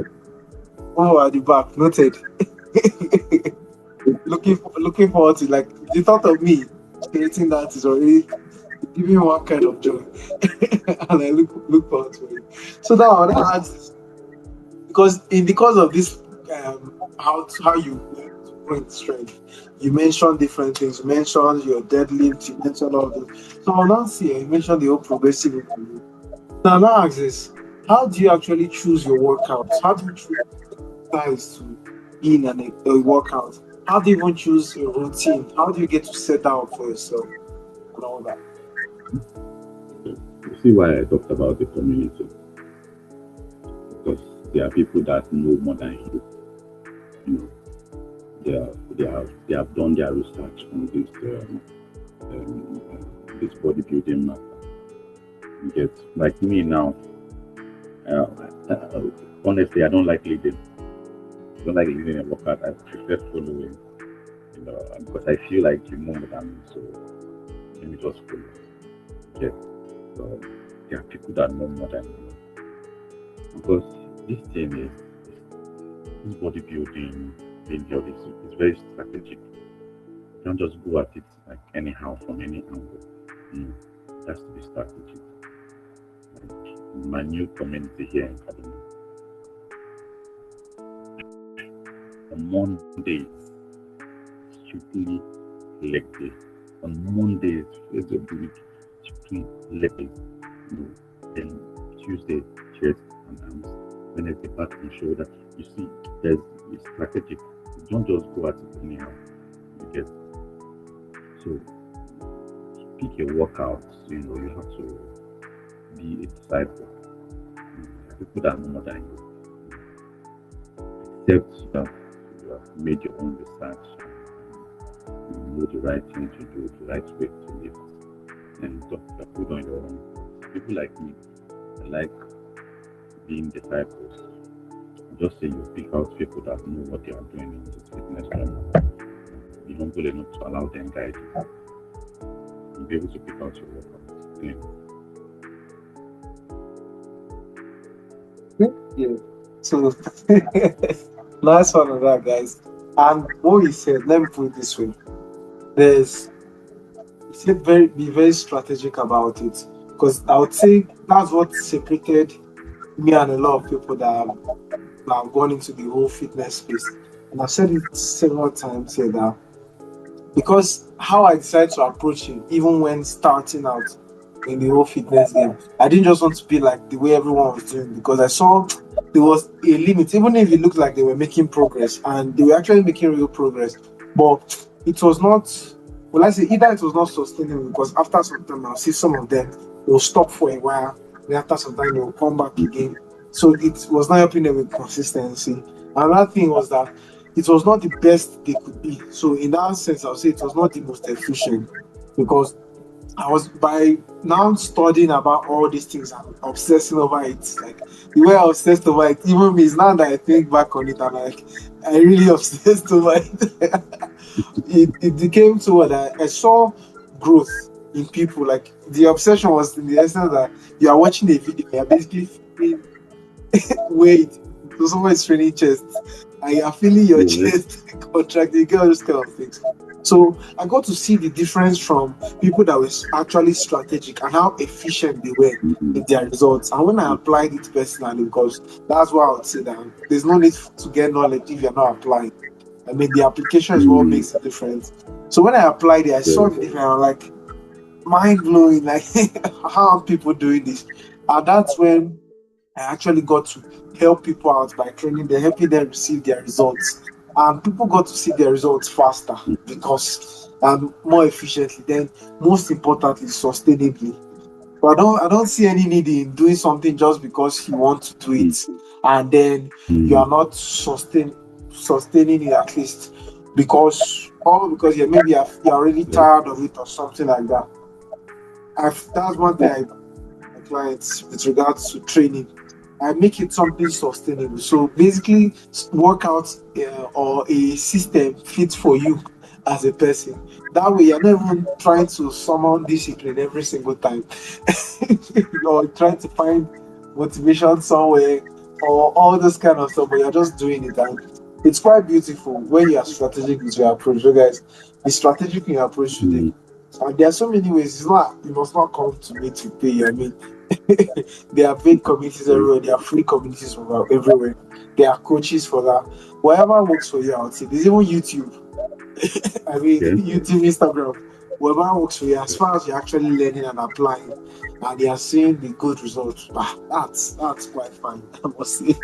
Speaker 1: Oh, at the back, noted. Looking forward to like the thought of me creating that is already giving me one kind of joy, and I look forward to it. So now adds because of this how you were able to grow in strength. You mentioned different things. You mentioned your deadlift. You mentioned all this. So I'll now see. You mentioned the whole progressive improvement. Now ask this: how do you actually choose your workouts? How do you choose exercise to? in a workout? How do you even choose a routine? How do you get to set down for yourself and all that?
Speaker 2: So you see why I talked about the community, because there are people that know more than you. You know, they have done their research on this bodybuilding matter. You get like me now. Uh, uh, Honestly, I don't like leading. I don't like leading a workout. I prefer following. Because I feel like you know more than me, so let me just follow. Get so there are people that know more than me, because this thing is this bodybuilding being held is very strategic. You can't just go at it like anyhow from any angle. No, it has to be strategic. Like in my new community here in Kaduna, on Mondays, strictly leg day. On Mondays, first of the week, strictly leg day. Then Tuesday, chest and arms. Wednesday, back and shoulder. You see, there's it's strategic. You don't just go at it anyhow. You get so pick a workout. You have to be a disciple. People that know more than you, except that you have made your own research. You know the right thing to do, the right way to live, and talk to people on your own. People like me, I like being disciples. Just say you pick out people that know what they are doing in this fitness journey. Be humble enough to allow them guide you. You'll be able to pick out your workout. Yeah.
Speaker 1: Yeah. So nice one on that, guys. And what he said, let me put it this way. There's he said be very strategic about it. Because I would say that's what separated me and a lot of people that have gone into the whole fitness space. And I've said it several times here that because how I decided to approach it, even when starting out in the whole fitness game, I didn't just want to be like the way everyone was doing, because I saw there was a limit, even if it looked like they were making progress and they were actually making real progress, but it was not, well, I say either it was not sustainable, because after some time I'll see some of them will stop for a while, and after some time they will come back again. So it was not helping them with consistency. Another thing was that it was not the best they could be. So in that sense, I'll say it was not the most efficient, because I was by now studying about all these things and obsessing over it. Like the way I obsessed over it, even me, is now that I think back on it, I'm like, I really obsessed over it. It became to what I saw growth in people. Like the obsession was in the essence that you are watching a video, you're basically feeling weight. So someone is training chest, and you are feeling your
Speaker 2: Yeah.
Speaker 1: chest contract. You get all those kind of things. So I got to see the difference from people that were actually strategic and how efficient they were
Speaker 2: Mhm.
Speaker 1: in their results. And when I applied it personally, because that's why I would say that there's no need to get knowledge if you're not applying. I mean, the application is what
Speaker 2: Mm.
Speaker 1: makes the difference. So when I applied it, I saw
Speaker 2: Very,
Speaker 1: the
Speaker 2: very.
Speaker 1: difference. I was like, mind blowing. Like, how are people doing this? And that's when I actually got to help people out by training them, helping them receive their results. And people got to see their results faster because more efficiently. Then, most importantly, sustainably. But I don't see any need in doing something just because you want to do it,
Speaker 2: Mm.
Speaker 1: and then you
Speaker 2: Mm.
Speaker 1: are not sustaining it at least because you're already
Speaker 2: Yeah.
Speaker 1: tired of it or something like that. That's one thing I my clients with regards to training. I make it something sustainable. So basically, workout or a system fits for you as a person. That way, you're not even trying to summon discipline every single time, or trying to find motivation somewhere, or all this kind of stuff. But you're just doing it, and it's quite beautiful when you are strategic with your approach. So, guys, be strategic in your approach today.
Speaker 2: Mm.
Speaker 1: And there are so many ways. It's not you must not come to me to pay. I mean, there are paid communities
Speaker 2: Yeah.
Speaker 1: everywhere. There are free communities everywhere. There are coaches for that. Whatever works for you, I would say. There's even YouTube. I mean,
Speaker 2: Okay.
Speaker 1: YouTube, Instagram. Whatever works for you, as
Speaker 2: Yeah.
Speaker 1: far as you're actually learning and applying, and you are seeing the good results. That's quite fine, I must say.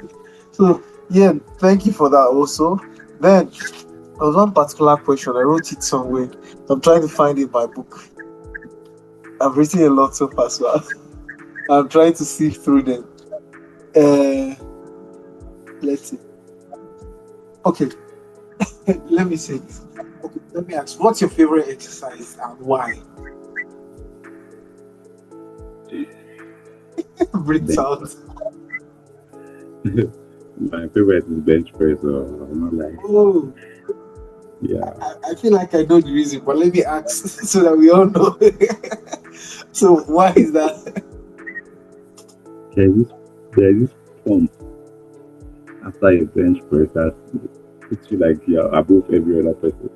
Speaker 1: So yeah, thank you for that also. Then there was one particular question. I wrote it somewhere. I'm trying to find it in my book. I've written a lot so far, so I'm trying to sift through them. Uh, let's see. Okay, let me say this. Okay, let me ask. What's your favorite exercise and why? Breathe
Speaker 2: Bench
Speaker 1: out.
Speaker 2: press. My favorite is bench press. I'm not like,
Speaker 1: Oh,
Speaker 2: yeah.
Speaker 1: I feel like I know the reason, but let me ask so that we all know. So why is that?
Speaker 2: There's this, there's this pump after a bench press that puts you like you're above every other person.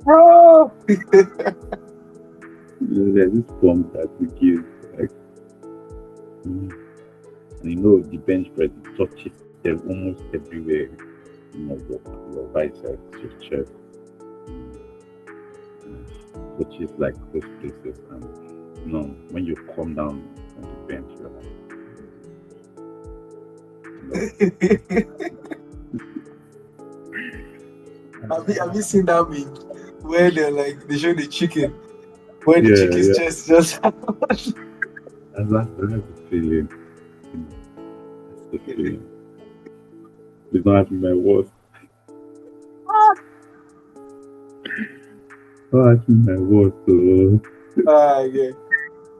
Speaker 1: Bro.
Speaker 2: There's this pump that you give, like, mm, and the bench press it touches almost everywhere. Your biceps, your chest, mm, touches like those places. And when you come down on the bench, you're like, no,
Speaker 1: Have you seen that meme where they're like they show the chicken where the
Speaker 2: yeah,
Speaker 1: chicken's
Speaker 2: yeah.
Speaker 1: chest just
Speaker 2: That's the feeling. That's the feeling. It's not actually my worst. Not actually my worst. So
Speaker 1: yeah.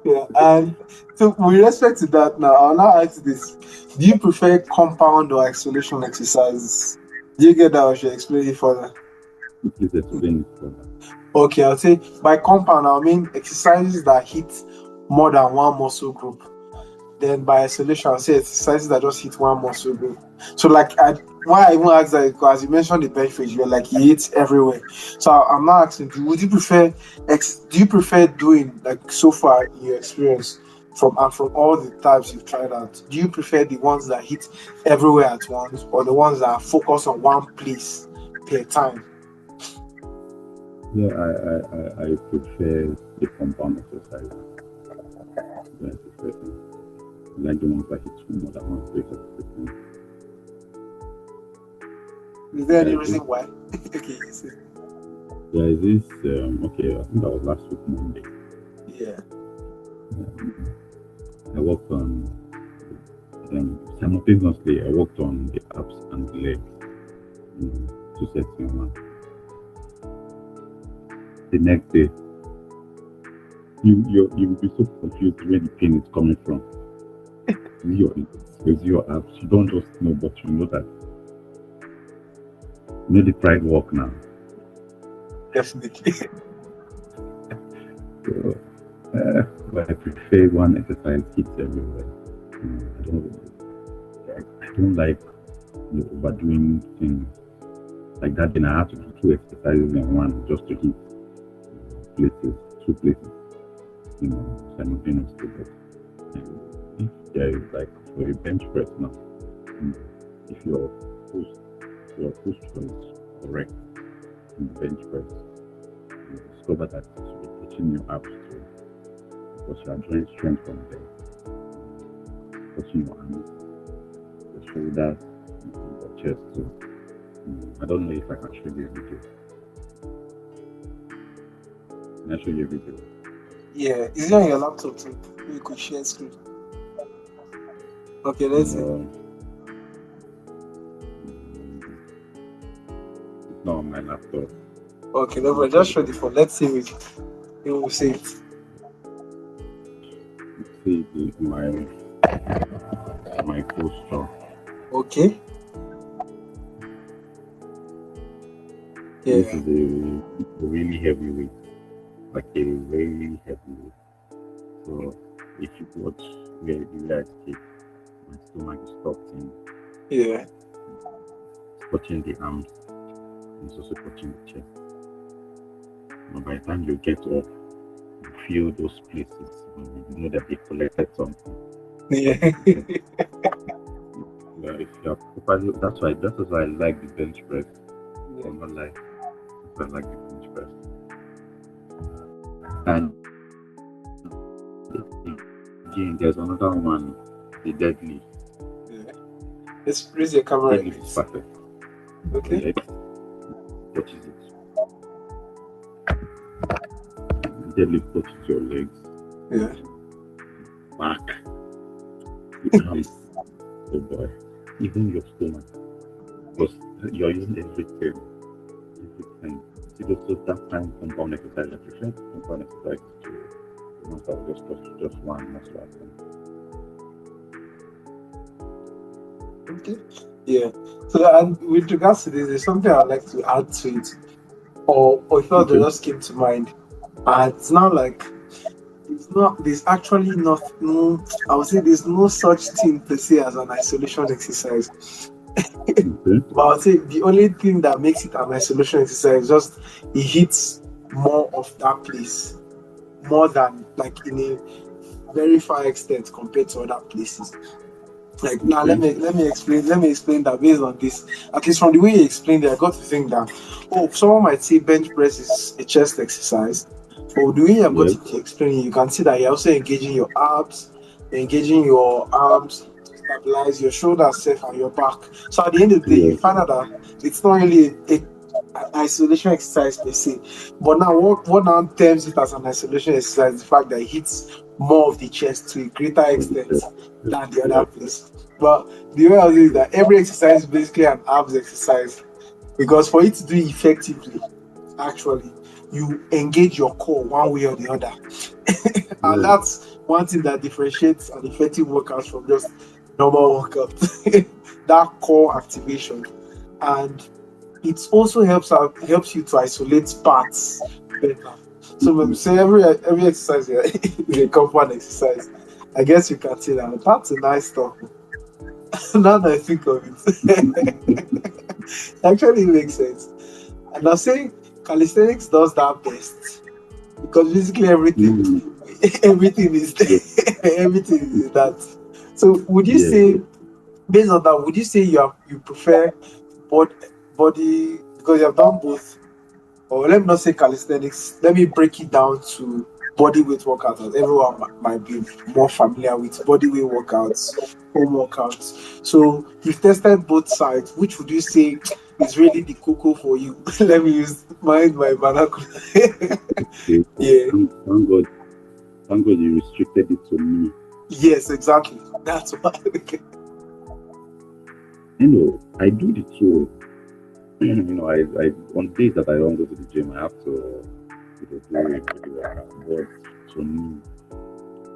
Speaker 1: Yeah. And so with respect to that now, I'll now ask this. Do you prefer compound or isolation exercises? Do you get that or should I explain it further?
Speaker 2: please explain it further.
Speaker 1: Okay, I'll say by compound I mean exercises that hit more than one muscle group. Then by isolation, I'll say exercises that just hit one muscle group. So like why I even asked that because you mentioned the bench press, you're like it hits everywhere. So I'm not asking you, would you prefer do you prefer doing like so far in your experience from all the types you've tried out, do you prefer the ones that hit everywhere at once or the ones that are focused on one place per time?
Speaker 2: Yeah, I prefer the compound exercise. Yeah, I prefer them. I like the ones that hit more than one place at the time.
Speaker 1: Is there any
Speaker 2: There is
Speaker 1: reason
Speaker 2: this,
Speaker 1: why? Okay, you say.
Speaker 2: there is this. Okay, I think that was last week Monday.
Speaker 1: Yeah.
Speaker 2: Um, I worked on simultaneously. I worked on the abs and the legs. Two sets in one. The next day, you will be so confused where the pain is coming from. Is it your is it your abs? You don't just know, but you know that the pride work now.
Speaker 1: Definitely.
Speaker 2: So, but I prefer one exercise hits everywhere. I don't like overdoing things like that. Then I have to do two exercises in one just to hit places, two places, simultaneously. But if there is like for a bench press now, mm, if post your posture is correct in the bench press, you discover that you're touching your abs too because you are drawing strength from there, touching your arms, your shoulders, your chest too. I don't know if I can show you a video. Can I show you a video?
Speaker 1: Yeah. Is it on your laptop too? You could share screen. Okay, let's see.
Speaker 2: Uh, it's not on my laptop.
Speaker 1: Okay, no
Speaker 2: Let me
Speaker 1: problem.
Speaker 2: show
Speaker 1: Just
Speaker 2: you.
Speaker 1: show the phone. Let's see it. You will see it.
Speaker 2: See my posture.
Speaker 1: Okay.
Speaker 2: This
Speaker 1: Yeah.
Speaker 2: is a really heavy weight, like a really heavy weight. So if you watch where I skate, my stomach is tucked in,
Speaker 1: Yeah.
Speaker 2: it's touching the arms, and it's also touching the chest. And by the time you get up, you feel those places. You know that they collected something.
Speaker 1: Yeah.
Speaker 2: Yeah, if you're properly, that's why I like the bench press.
Speaker 1: Yeah.
Speaker 2: Or not like that's why I like the bench press. And again, there's another one, the deadlift.
Speaker 1: Yeah. Let's raise your camera a
Speaker 2: Deadlift is
Speaker 1: bit.
Speaker 2: perfect.
Speaker 1: Okay.
Speaker 2: Yeah, touches it. Deadlift touches your legs,
Speaker 1: Yeah.
Speaker 2: back, the arms. Oh boy, even your stomach, because you're using everything, everything. See, just that time compound exercise. I prefer compound exercise to master just one muscle at time.
Speaker 1: Okay. Yeah. So and with regards to this, there's something I'd like to add to it, or if not, that
Speaker 2: Okay.
Speaker 1: just came to mind. And it's not like it's not. There's actually not no. I would say there's no such thing per se as an isolation exercise.
Speaker 2: Okay.
Speaker 1: But I would say the only thing that makes it an isolation exercise is just it hits more of that place, more than like in a very far extent compared to other places. Like now,
Speaker 2: Okay.
Speaker 1: let me explain that based on this. At least from the way you explained it, I got to think that someone might say bench press is a chest exercise, but the way you have got
Speaker 2: Yes.
Speaker 1: to explain it, you can see that you're also engaging your abs, you're engaging your arms to stabilize your shoulders, self, and your back. So at the end of the day, you
Speaker 2: Yes.
Speaker 1: find out that it's not really an isolation exercise per se. But now, what now terms it as an isolation exercise is the fact that it hits more of the chest to a greater
Speaker 2: On the
Speaker 1: extent
Speaker 2: chest. Yes.
Speaker 1: than the other
Speaker 2: Yes.
Speaker 1: place. But the way I do is that every exercise is basically an abs exercise because for it to do it effectively, actually, you engage your core one way or the other. And
Speaker 2: Yes.
Speaker 1: that's one thing that differentiates an effective workout from just normal workout. That core activation. And it also helps you to isolate parts better. So when we say every exercise here is a compound exercise, I guess you can say that that's a nice talk. Now that I think of it, actually makes sense. And I'm saying calisthenics does that best because basically everything,
Speaker 2: Mm.
Speaker 1: everything is
Speaker 2: Yes.
Speaker 1: everything is that. So would you
Speaker 2: Yes.
Speaker 1: say,
Speaker 2: Yes.
Speaker 1: based on that, would you say you prefer body body because you have done both, or let me not say calisthenics, let me break it down to body weight workouts, as everyone might be more familiar with body weight workouts, home workouts. So you've tested both sides. Which would you say is really the cocoa for you? Let me use my vernacular.
Speaker 2: Okay.
Speaker 1: Yeah.
Speaker 2: Thank God. Thank God you restricted it to me.
Speaker 1: Yes, exactly. That's what.
Speaker 2: I do the two. I on days that I don't go to the gym, I have to do a body workout. But to me,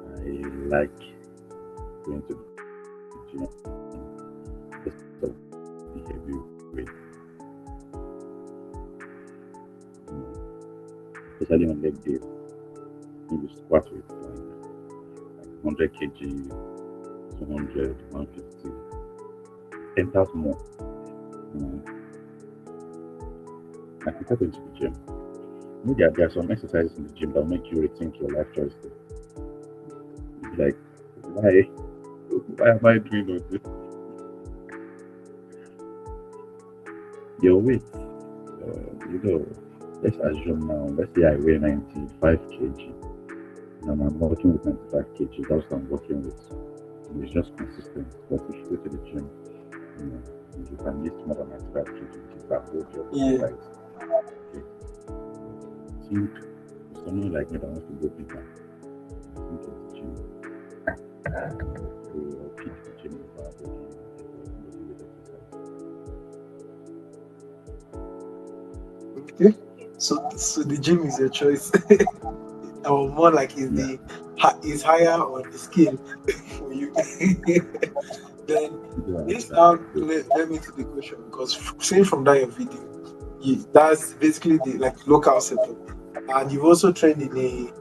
Speaker 2: I like going to the gym because of the heavy weight. Especially on leg day, when you squat with like 100 kg, 200, 150, enters more. You know, I prefer going to the gym. Maybe there are some exercises in the gym that will make you rethink your life choices. You'll be like, why? Why am I doing all this? Your weight, let's assume now, let's say I weigh 95 kg. And I'm working with 95 kg. That's what I'm working with. And it's just consistent. But if you go to the gym, you know, you can lift more than 95 kg, which is that hold your body
Speaker 1: Yeah.
Speaker 2: size. Okay. I think for someone like me that wants to go bigger, I think it's the gym. So pick the gym over body weight exercise.
Speaker 1: Okay. So the gym is your choice, or more like is
Speaker 2: Yeah.
Speaker 1: the is higher on the scale for you. Then
Speaker 2: Yeah,
Speaker 1: this
Speaker 2: that's
Speaker 1: now
Speaker 2: true.
Speaker 1: let me to the question because seeing from that your video, that's basically the like local setup, and you've also trained in a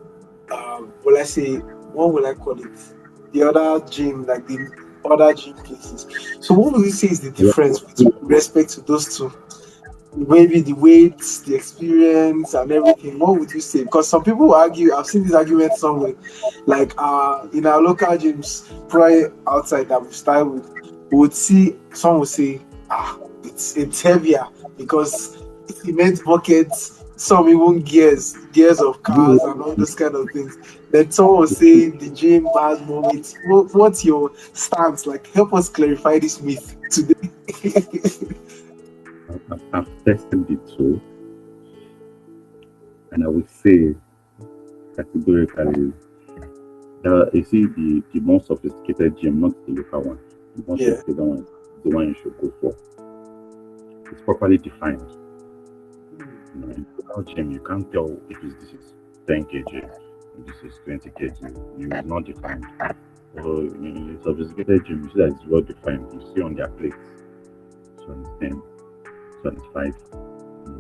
Speaker 1: well, I say, what will I call it? The other gym, like the other gym places. So what would you say is the
Speaker 2: Yeah.
Speaker 1: difference with respect to those two? Maybe the weights, the experience, and everything. What would you say? Because some people will argue. I've seen this argument somewhere, like in our local gyms, probably outside that we start with, we would see some would say, it's heavier because cement buckets. some even gears of
Speaker 2: You
Speaker 1: cars and all those kind of things. Then someone was saying the gym has more weight. What's your stance? Like, help us clarify this myth today.
Speaker 2: I've tested the two, and I would say categorically you see the more sophisticated gym, not the local one. The more
Speaker 1: Yeah.
Speaker 2: sophisticated one is the one you should go for. It's properly defined. You know, in local gym, you can't tell if this is 10 kg, and this is 20 kg. You It's not defined. So in a sophisticated gym, you see that it's well defined. You see on their plates, so it's 10, so it's 5.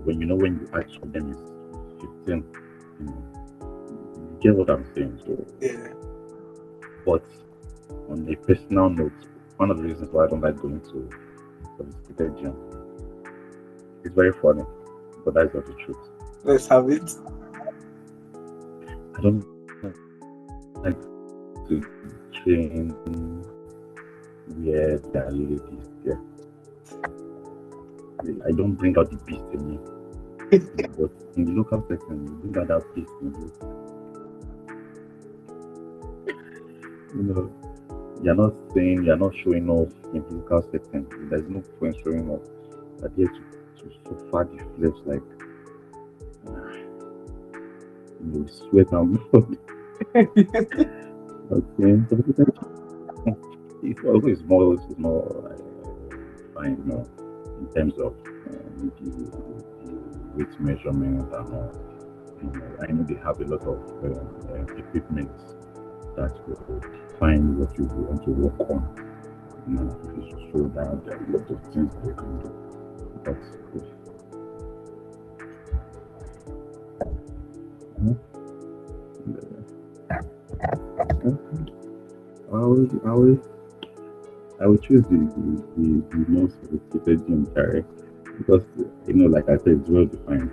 Speaker 2: When when you ask for them is 15, you know, you get what I'm saying. So,
Speaker 1: Yeah.
Speaker 2: but on a personal note, one of the reasons why I don't like going to sophisticated gym, it's very funny, but that's not the truth.
Speaker 1: Let's have it.
Speaker 2: I don't like to train where there are ladies there. I don't bring out the beast in me. But in the local setting, you bring out that beast in you. You know, you're not showing off in the local setting. There's no point showing off. You're there to suffer the flesh like sweat and blood. Okay, so it's more fine, in terms of the weight measurement and all. I know they have a lot of equipment that will define what you want to work on. If you show that there are a lot of things they can do. But I will, I will, I will choose the most sophisticated gym direct because like I said, it's well defined.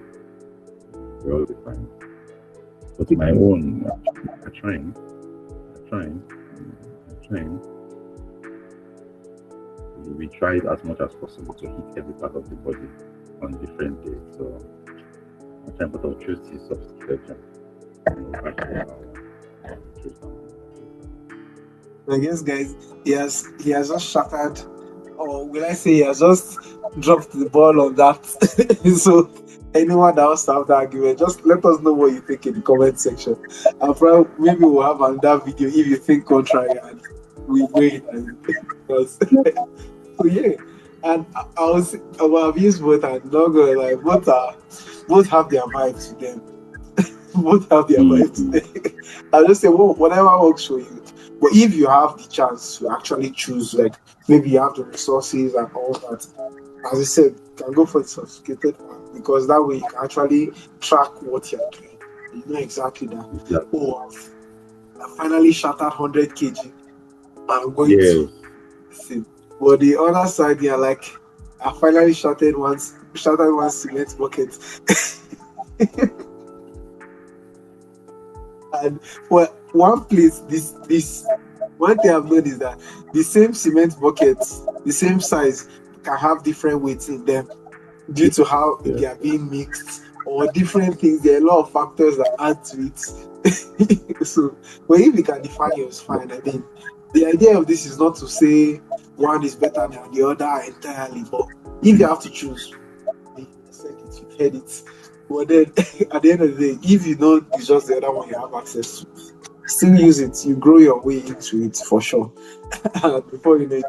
Speaker 2: Well defined. But my own, I'm trying, I'm trying, I'm trying. We tried as much as possible to hit every part of the body on different days. So I'm trying, but I'll choose the sophisticated gym.
Speaker 1: I guess, guys, he has just shattered, or will I say, he has just dropped the ball on that. So anyone that wants to have that argument, just let us know what you think in the comment section. And probably maybe we'll have another video if you think contrary and we wait and because so yeah. And I will have used both and not gonna like both have their vibes to them. Both have their
Speaker 2: Mm-hmm.
Speaker 1: vibes. I'll just say, well, whatever works for you. But if you have the chance to actually choose, like maybe you have the resources and all that, as I said, you can go for the sophisticated one because that way you can actually track what you're doing. You know exactly that.
Speaker 2: Exactly.
Speaker 1: Oh, I finally shattered 100 kg. I'm going
Speaker 2: Yes.
Speaker 1: to see. But the other side, you're like, I finally shattered one cement bucket. And for one place, this one thing I've noticed is that the same cement buckets, the same size, can have different weights in them due to how
Speaker 2: Yeah.
Speaker 1: they are being mixed or different things. There are a lot of factors that add to it. So, but if you can define yours, fine. I mean, the idea of this is not to say one is better than the other entirely, but if you have to choose, I said it, you've heard it. But then at the end of the day, if you know it's just the other one you have access to, still use it. You grow your way into it for sure. And before you know it,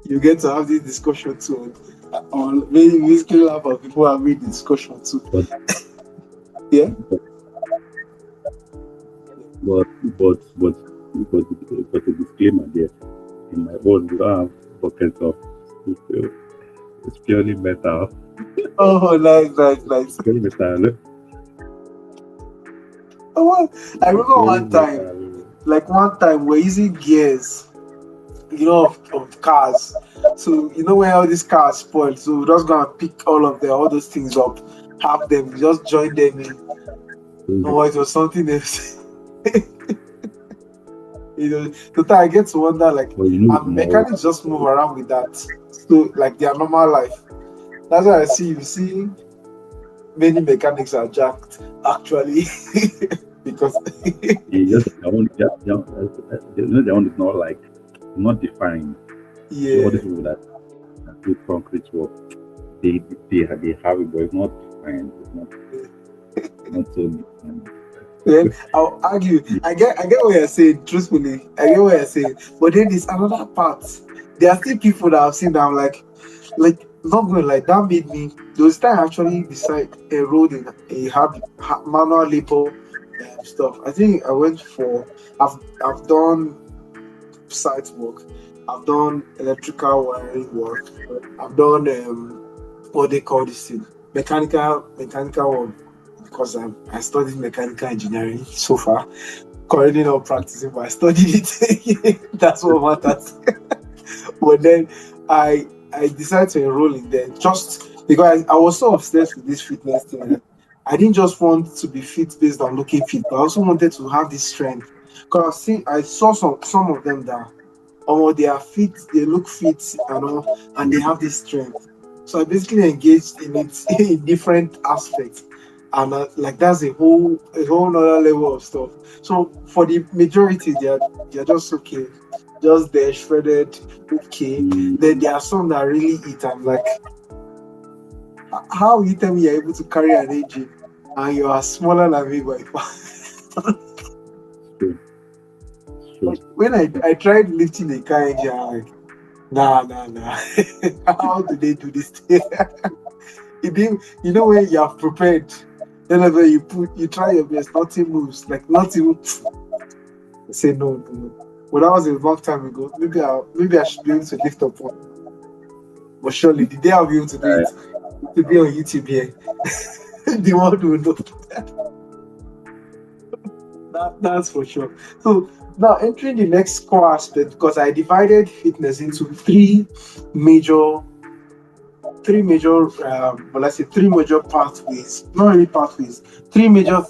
Speaker 1: you get to have this discussion too. Or maybe basically laugh at people having the discussion too.
Speaker 2: But
Speaker 1: Yeah.
Speaker 2: but but but but but a disclaimer there. In my own, we don't have buckets of people. It's purely metal.
Speaker 1: Oh, nice, nice, nice.
Speaker 2: It's purely metal.
Speaker 1: Oh, well, I
Speaker 2: It's
Speaker 1: remember
Speaker 2: purely
Speaker 1: one time,
Speaker 2: metal.
Speaker 1: like one time we're using gears, of cars. So when all these cars spoil, so we just go and pick all those things up, have them, just join them in. Oh, it was something else. The time I get to wonder, like,
Speaker 2: But
Speaker 1: and
Speaker 2: no,
Speaker 1: mechanics just move around with that. So, like, their normal life. That's why I see, you see, many mechanics are jacked actually because
Speaker 2: They just their own is not like not defined. See all
Speaker 1: yeah.
Speaker 2: these people that do concrete work, they have it, but it's not defined. It's not so defined.
Speaker 1: Then I'll argue. I get what you're saying. Truthfully, I get what you're saying. But then there's another part. There are still people that I've seen that I'm like not going like that made me. Those time I actually decide enrolled in a manual labor stuff. I think I went for. I've done site work. I've done electrical wiring work. I've done what they call this thing, mechanical work because I studied mechanical engineering so far. Currently not practicing, but I studied it. That's what matters. But then I decided to enroll in there just because I was so obsessed with this fitness thing. That I didn't just want to be fit based on looking fit, but I also wanted to have this strength. Because I saw some of them that they are fit, they look fit and all, and they have this strength. So I basically engaged in it in different aspects, and like that's a whole nother level of stuff. So for the majority, they're just okay, just they're shredded, okay.
Speaker 2: Mm,
Speaker 1: Then there are some that really eat. I'm like, how you tell me you're able to carry an engine and you are smaller than me by far?
Speaker 2: true, true.
Speaker 1: When I tried lifting a car engine, I'm like, nah, nah, nah. How do they do this thing? It didn't, when you have prepared, then when you try your best, nothing moves. Like nothing. I say no, no, no. Well, that was a long time ago. Maybe I should be able to lift up one. But surely the day I'll be able to do it, it will be on YouTube here. The world will know. That's for sure. So now entering the next core aspect, because I divided fitness into major well, let's say three major pathways, not really pathways, three major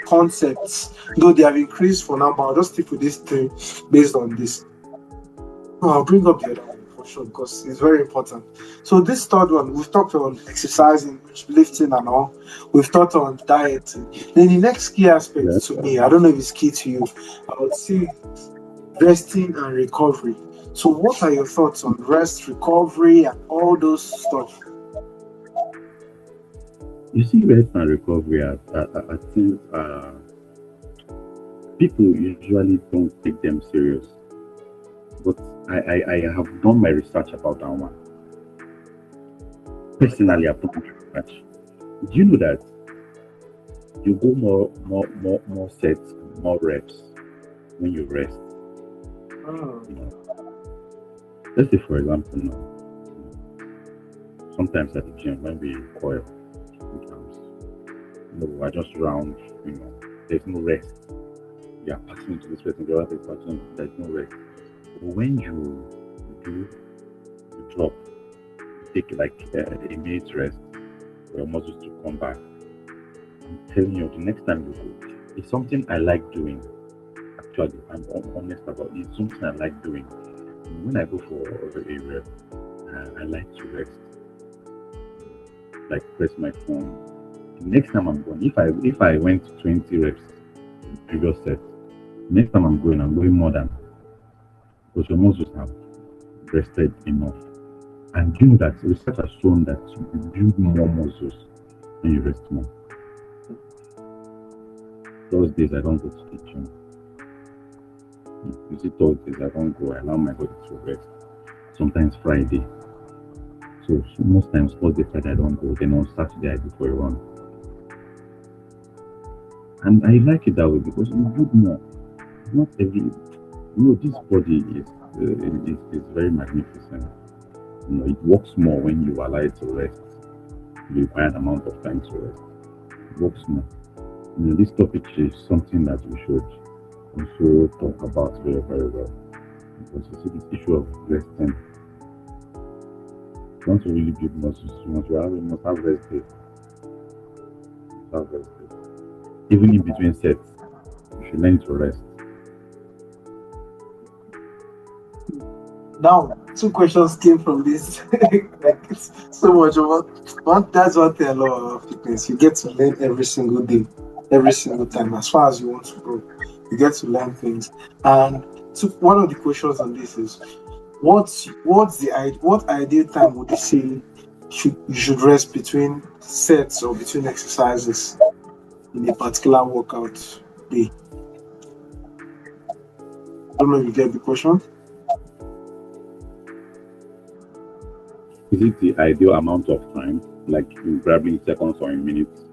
Speaker 1: concepts, though they have increased for now, but I'll just stick with these three based on this. I'll bring up the other one for sure because it's very important. So this third one, we've talked on exercising, lifting and all. We've talked on dieting. Then the next key aspect
Speaker 2: Yeah.
Speaker 1: to me, I don't know if it's key to you, I would say resting and recovery. So what are your thoughts on rest, recovery, and all those stuff?
Speaker 2: You see, rest and recovery, I think people usually don't take them serious. But I have done my research about that one.
Speaker 1: Like that.
Speaker 2: Personally, I've done my research. Do you know that you go more sets, more reps when you rest?
Speaker 1: Oh,
Speaker 2: You know, let's say for example, sometimes at the gym when we coil, sometimes I just round. There's no rest. You are passing to this person, the other person, there's no rest. But when do you drop, you take like a minute's rest for your muscles to come back. I'm telling you, the next time you go, it's something I like doing. Actually, I'm honest about it. It's something I like doing. When I go for a rep, I like to rest, like press my phone. The next time I'm going, if I went to 20 reps in the previous set, next time I'm going more than because your muscles have rested enough. And you know that research has shown that you build more muscles when you rest more. Those days I don't go to the gym. You see, those days I don't go. I allow my body to rest. Sometimes Friday. So most times Thursday, Friday I don't go. Then on Saturday I go for a run. And I like it that way because you build more. Not every, this body is very magnificent. It works more when you allow it to rest. The required amount of time to rest. It works more. This topic is something that we should also talk about very, very well. Because you see this issue of resting. You want to really build muscles, you must have rest days. You must have rest days. Even in between sets, you should learn to rest.
Speaker 1: Now, two questions came from this. Like it's so much about one. That's one thing I love about fitness. You get to learn every single day, every single time. As far as you want to grow, you get to learn things. And one of the questions on this is, what ideal time would you say you should rest between sets or between exercises in a particular workout day? I don't know if you get the question.
Speaker 2: Is it the ideal amount of time, like probably in seconds or in minutes?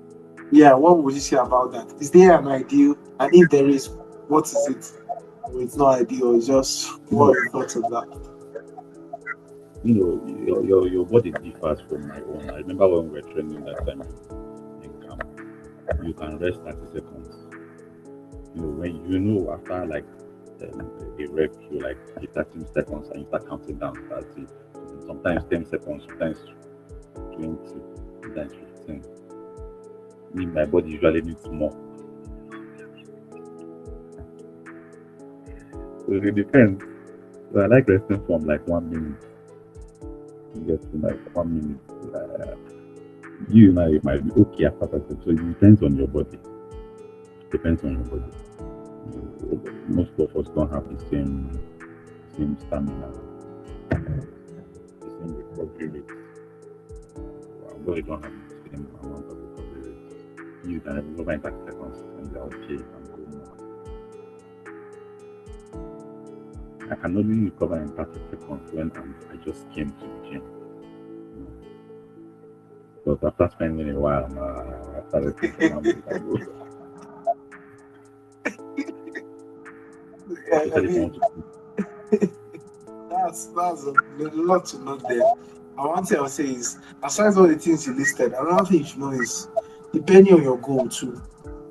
Speaker 1: Yeah, what would you say about that? Is there an ideal? And if there is, what is it? Or it's not ideal, it's just
Speaker 2: You
Speaker 1: what
Speaker 2: know,
Speaker 1: are your thoughts of that?
Speaker 2: your body differs from my own. I remember when we were training that time in camp, you can rest 30 seconds. When after like a rep, you like hit 13 seconds and you start counting down 30, sometimes 10 seconds, sometimes 20, sometimes 15. My body usually needs more. So it depends. So I like resting from like 1 minute. You get to like 1 minute. You might be okay after that. So it depends on your body. Depends on your body. Most of us don't have the same stamina, the same recovery rate. Our body don't have the same amount of recovery rate. You can recover in 30 seconds and you're okay. You can go more. I can only recover in 30 seconds when I just came to the gym. You know. But after spending a while, after resting for 1 minute, I go.
Speaker 1: Yeah, I
Speaker 2: Especially if I
Speaker 1: mean,
Speaker 2: want to.
Speaker 1: that's a lot to note there. And one thing I'll say is, aside all the things you listed, another thing you should know is depending on your goal too,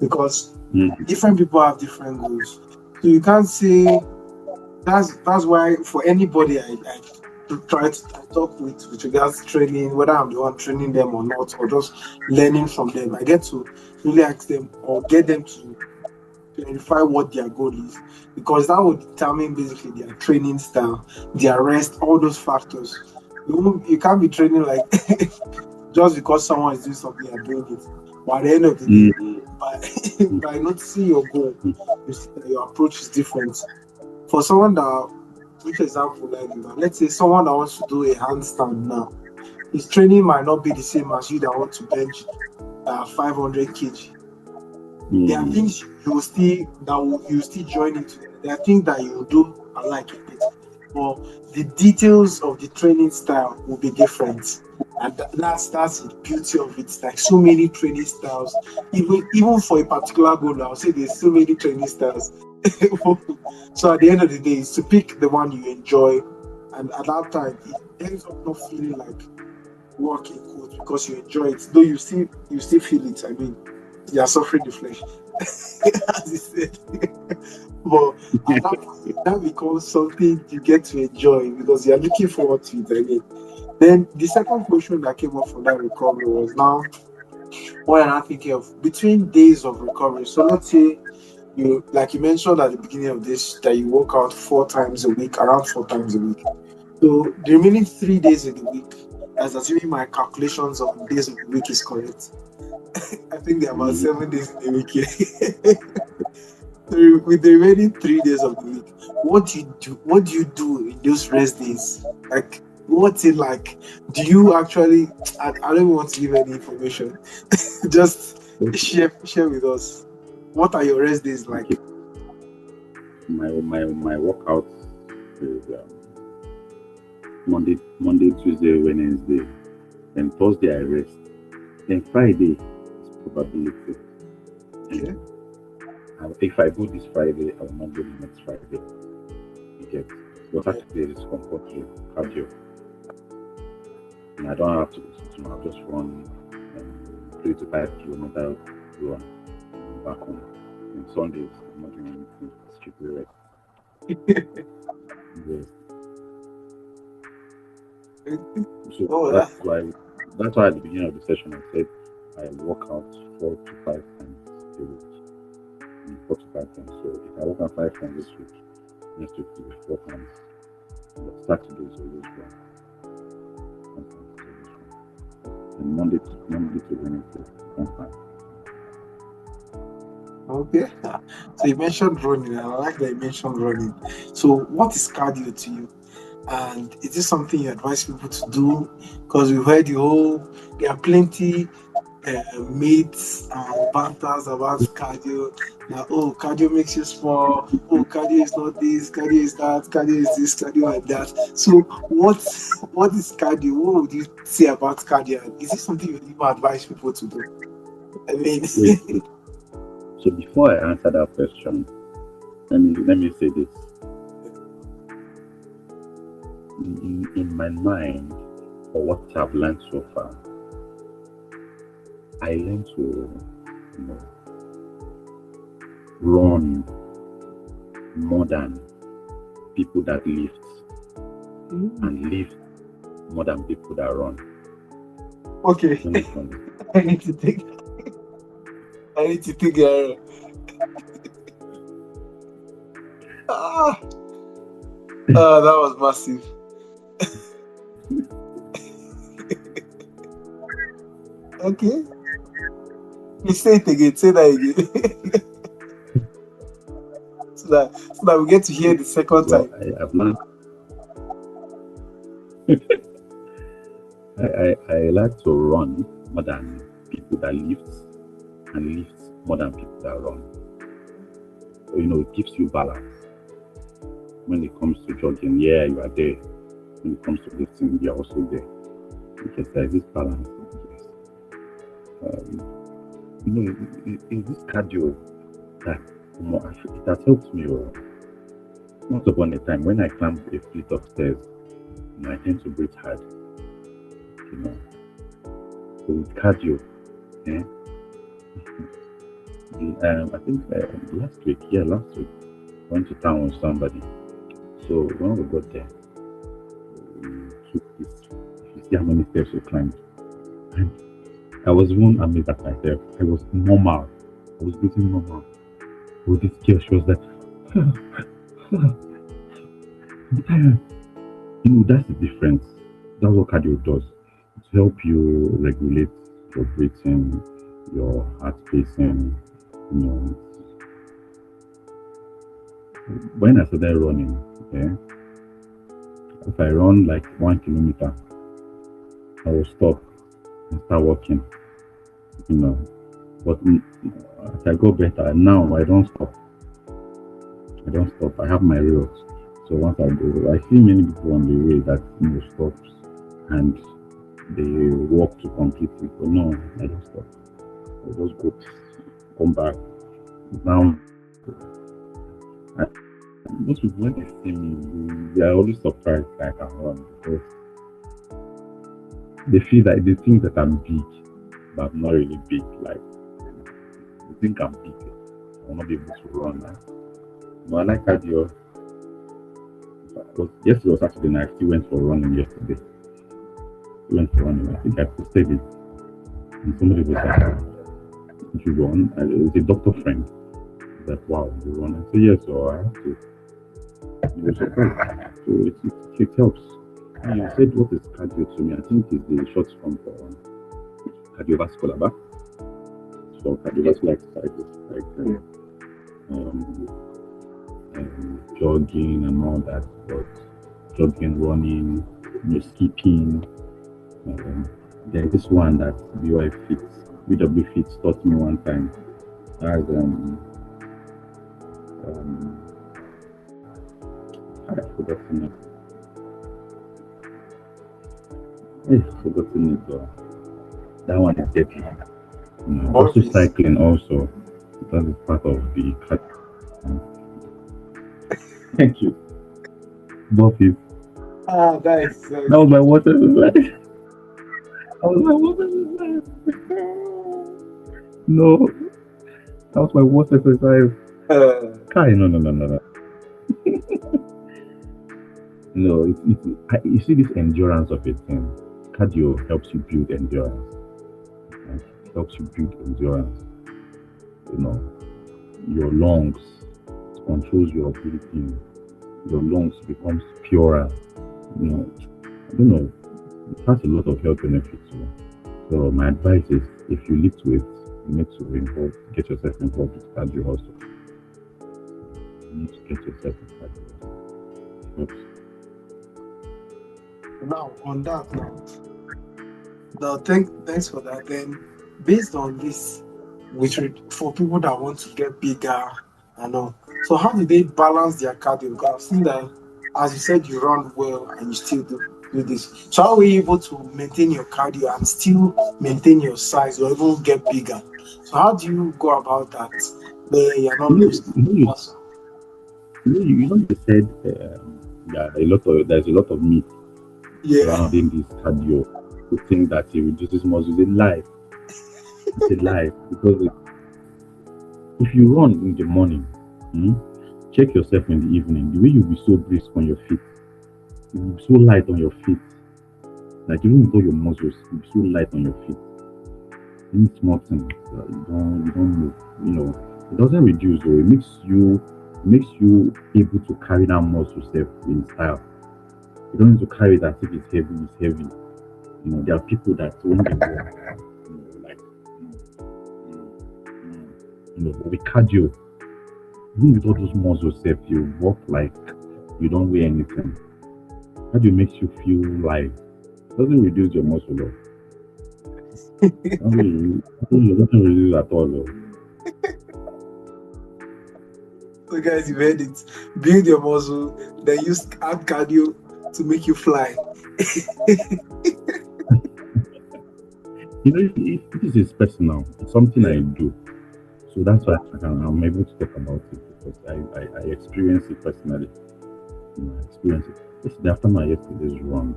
Speaker 1: because
Speaker 2: Mm,
Speaker 1: different people have different goals. So you can't say that's why for anybody I try to I talk with regards to training, whether I'm the one training them or not, or just learning from them. I get to really ask them or get them to clarify what their goal is, because that will determine basically their training style, their rest, all those factors. You can't be training like just because someone is doing something you're doing it. But at the end of the day,
Speaker 2: mm,
Speaker 1: by
Speaker 2: mm,
Speaker 1: by noticing your goal,
Speaker 2: mm,
Speaker 1: you see that your approach is different. For someone that, which example like that, let's say someone that wants to do a handstand now, his training might not be the same as you that want to bench 500 kg. There are
Speaker 2: mm,
Speaker 1: things you still join in together. There are things that you do alike in it, but the details of the training style will be different, and that's the beauty of it. Like so many training styles, even for a particular goal, I'll say there's so many training styles. So at the end of the day, it's to pick the one you enjoy, and at that time, it ends up not feeling like work in quotes because you enjoy it, though you still feel it. I mean, you are suffering the flesh, as he said. But at that point, that becomes something you get to enjoy because you're looking forward to it. I mean, then the second question that came up from that recovery was now what am I thinking of between days of recovery. So let's say you, like you mentioned at the beginning of this, that you work out 4 times a week, around 4 times a week. So the remaining 3 days in the week, as assuming my calculations on days of the week is correct, I think there are about
Speaker 2: mm.
Speaker 1: 7 days in the week here. So with the remaining 3 days of the week, what do you do? What do you do in those rest days? Like, what's it like? Do you actually? I don't want to give any information. Just
Speaker 2: Okay.
Speaker 1: share with us. What are your rest days
Speaker 2: Okay.
Speaker 1: like?
Speaker 2: My workout is Monday, Tuesday, Wednesday. Then Thursday I rest. Then Friday is probability.
Speaker 1: Okay.
Speaker 2: If I go this Friday, I will not go the next Friday. You get. But
Speaker 1: Yeah.
Speaker 2: Saturday is compulsory cardio. And I don't have to go to gym. I'll just run 3 to 5 kilometers run back home. And Sundays, I'm not doing anything. Strictly rest. Yes. So
Speaker 1: Oh,
Speaker 2: that's why at the beginning of the session I said I work out 4 to 5 times a week. 4 to 5 times. So if I work out 5 times this week, next week will be 4 times. But Saturday is always wrong. Sometimes it's always wrong. And Monday to Wednesday, sometimes.
Speaker 1: Okay. So you mentioned running, and I like that you mentioned running. So what is cardio to you? And is this something you advise people to do? Because we've heard the whole, there are plenty myths and banters about cardio. Now, oh, cardio makes you small. Oh, cardio is not this, cardio is that, cardio is this, cardio like that. So, what is cardio? What would you say about cardio? And is this something you even advise people to do? I mean,
Speaker 2: Wait. So before I answer that question, let me say this. In my mind, or what I've learned so far, I learned to, you know, run more than people that lift, and lift more than people that run.
Speaker 1: okay,
Speaker 2: You understand?
Speaker 1: I need to take, I need to take ah, that was massive. Okay, please say it again. Say that again. So that we get to hear the second
Speaker 2: Well,
Speaker 1: time.
Speaker 2: I've learned. I like to run more than people that lift, and lift more than people that run. It gives you balance when it comes to jogging. Yeah, you are there. When it comes to lifting, you are also there. Because there is this balance. Yes. Um, in this cardio that it has helped me. Once upon a time, when I climb a flight of stairs, I tend to breathe hard. You know, so with cardio, eh, I think last week, I went to town with somebody. So when we got there, we took this. If you see how many steps we climbed, and I was even amazed at myself. I was normal. I was breathing normal. With this girl, she was like, I'm tired. That's the difference. That's what cardio does. To help you regulate your breathing, your heart pacing. You know, when I started running, yeah, if I run like 1 kilometer, I will stop and start walking. You know, but as I go better now, I don't stop. I don't stop. I have my rules. So once I go, I see many people on the way that stops and they walk to complete it. But no, I don't stop. I just go, come back. Now, most people when they see me, they are always surprised that I can run because they feel that they think that I'm big, but I'm not really big. Like they think I'm big. I will not be able to run. But I like cardio. Yesterday was Saturday night. I still went for running yesterday. Went for running. I think I posted it. And somebody was like, "Did you run?" And it was a doctor friend. He's like, "Wow, you run?" I said, "Yes, so I have to." He was surprised. So it helps. And he said, "What is cardio to me?" I think it's the short form for cardiovascular, but for cardiovascular exercises like um, jogging and all that. But jogging, running, skipping. Um, there's this one that BW Fits taught me one time. As um, I forgotten it. I forgotten it. That one is deadly. Also
Speaker 1: Burpees.
Speaker 2: cycling. Also, that is part of the cut. Thank you. Buffy.
Speaker 1: Ah, nice,
Speaker 2: That
Speaker 1: nice.
Speaker 2: was my water. That was my water. No, that was my water exercise.
Speaker 1: Uh,
Speaker 2: Kai, no, no, no, no, no. No, you see this endurance of a thing. Cardio helps you build endurance. Right? It helps you build endurance. You know, your lungs, it controls your breathing. your lungs becomes purer. You know, I don't know. It has a lot of health benefits. So my advice is, if you lift weights, you need to get yourself involved with cardio also. You need to get yourself in cardio also.
Speaker 1: Now, on that note, thanks for that. Then, based on this, for people that want to get bigger and all, so how do they balance their cardio? Because I've seen that, as you said, you run well and you still do this. So how are you able to maintain your cardio and still maintain your size or even get bigger? So how do you go about that where you're not
Speaker 2: You know,
Speaker 1: losing
Speaker 2: you know, you,
Speaker 1: muscle?
Speaker 2: you said that there's a lot of myth
Speaker 1: Yeah.
Speaker 2: surrounding this cardio. You think that it reduces muscle. It's a lie. It's a lie because if you run in the morning, hmm, check yourself in the evening. The way you'll be so brisk on your feet, you'll be so light on your feet. Like even with all your muscles, you'll be so light on your feet. Any small thing, you don't move. You know, it doesn't reduce though. It makes you able to carry that muscle self in style. You don't need to carry it as if it's heavy. It's heavy. You know, there are people that when they walk, like but with cardio, even with all those muscles self, you walk like you don't weigh anything. Cardio makes you feel light. It doesn't reduce your muscle though. It doesn't reduce at all though.
Speaker 1: So guys, you heard it. Build your muscle, then use add cardio to make you fly.
Speaker 2: You know, this is personal. It's something I
Speaker 1: Yeah.
Speaker 2: do. So that's why I'm able to talk about it because I experience it personally. I experience it. Yesterday, after my yesterday's run,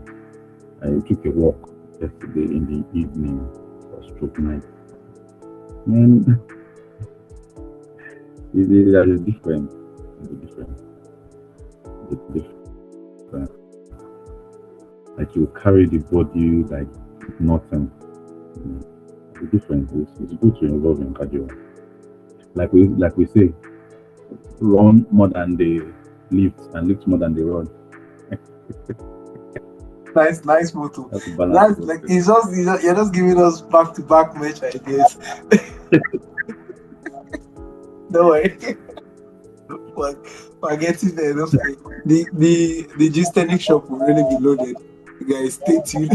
Speaker 2: I took a walk yesterday in the evening or stroke night. Man, there is different. There's a different. There's a different. Like you carry the body like nothing. You know, the difference is it's good to involve in cardio. Like we say, run more than they lift and lift more than they run.
Speaker 1: Nice motto.
Speaker 2: That's to balance
Speaker 1: That's
Speaker 2: both
Speaker 1: like
Speaker 2: things.
Speaker 1: it's just you're just giving us back to back match ideas. Don't worry. Like we're getting there. Don't worry. The Gystenic shop will really be loaded. You guys stay tuned.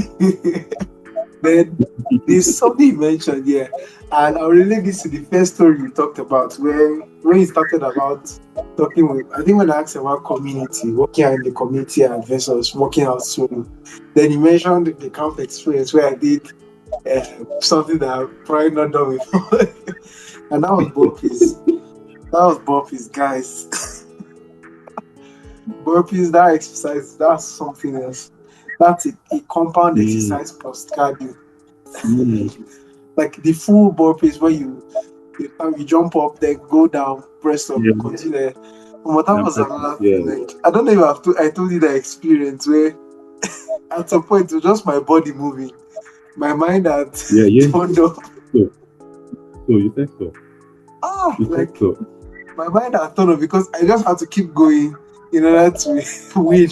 Speaker 1: Then there's something you mentioned here, and I'll relate this to the first story you talked about, where when you started about talking with, I think when I asked about community, working out in the community and versus working out solo, then you mentioned the camp experience where I did something that I've probably not done before, and that was burpees. That was burpees, guys. Burpees, that exercise, that's something else. That's a compound
Speaker 2: Yeah,
Speaker 1: exercise plus cardio.
Speaker 2: yeah,
Speaker 1: Like the full burpees where you jump up, then go down, press up,
Speaker 2: yeah.
Speaker 1: continue. But that
Speaker 2: And
Speaker 1: was
Speaker 2: practice.
Speaker 1: another thing.
Speaker 2: Yeah,
Speaker 1: Like I don't know if I told you that experience where at some point it was just my body moving, my mind had
Speaker 2: yeah, yeah.
Speaker 1: turned up.
Speaker 2: So, so you said so. You said
Speaker 1: Like
Speaker 2: so.
Speaker 1: my mind had turned up because I just had to keep going in order to win.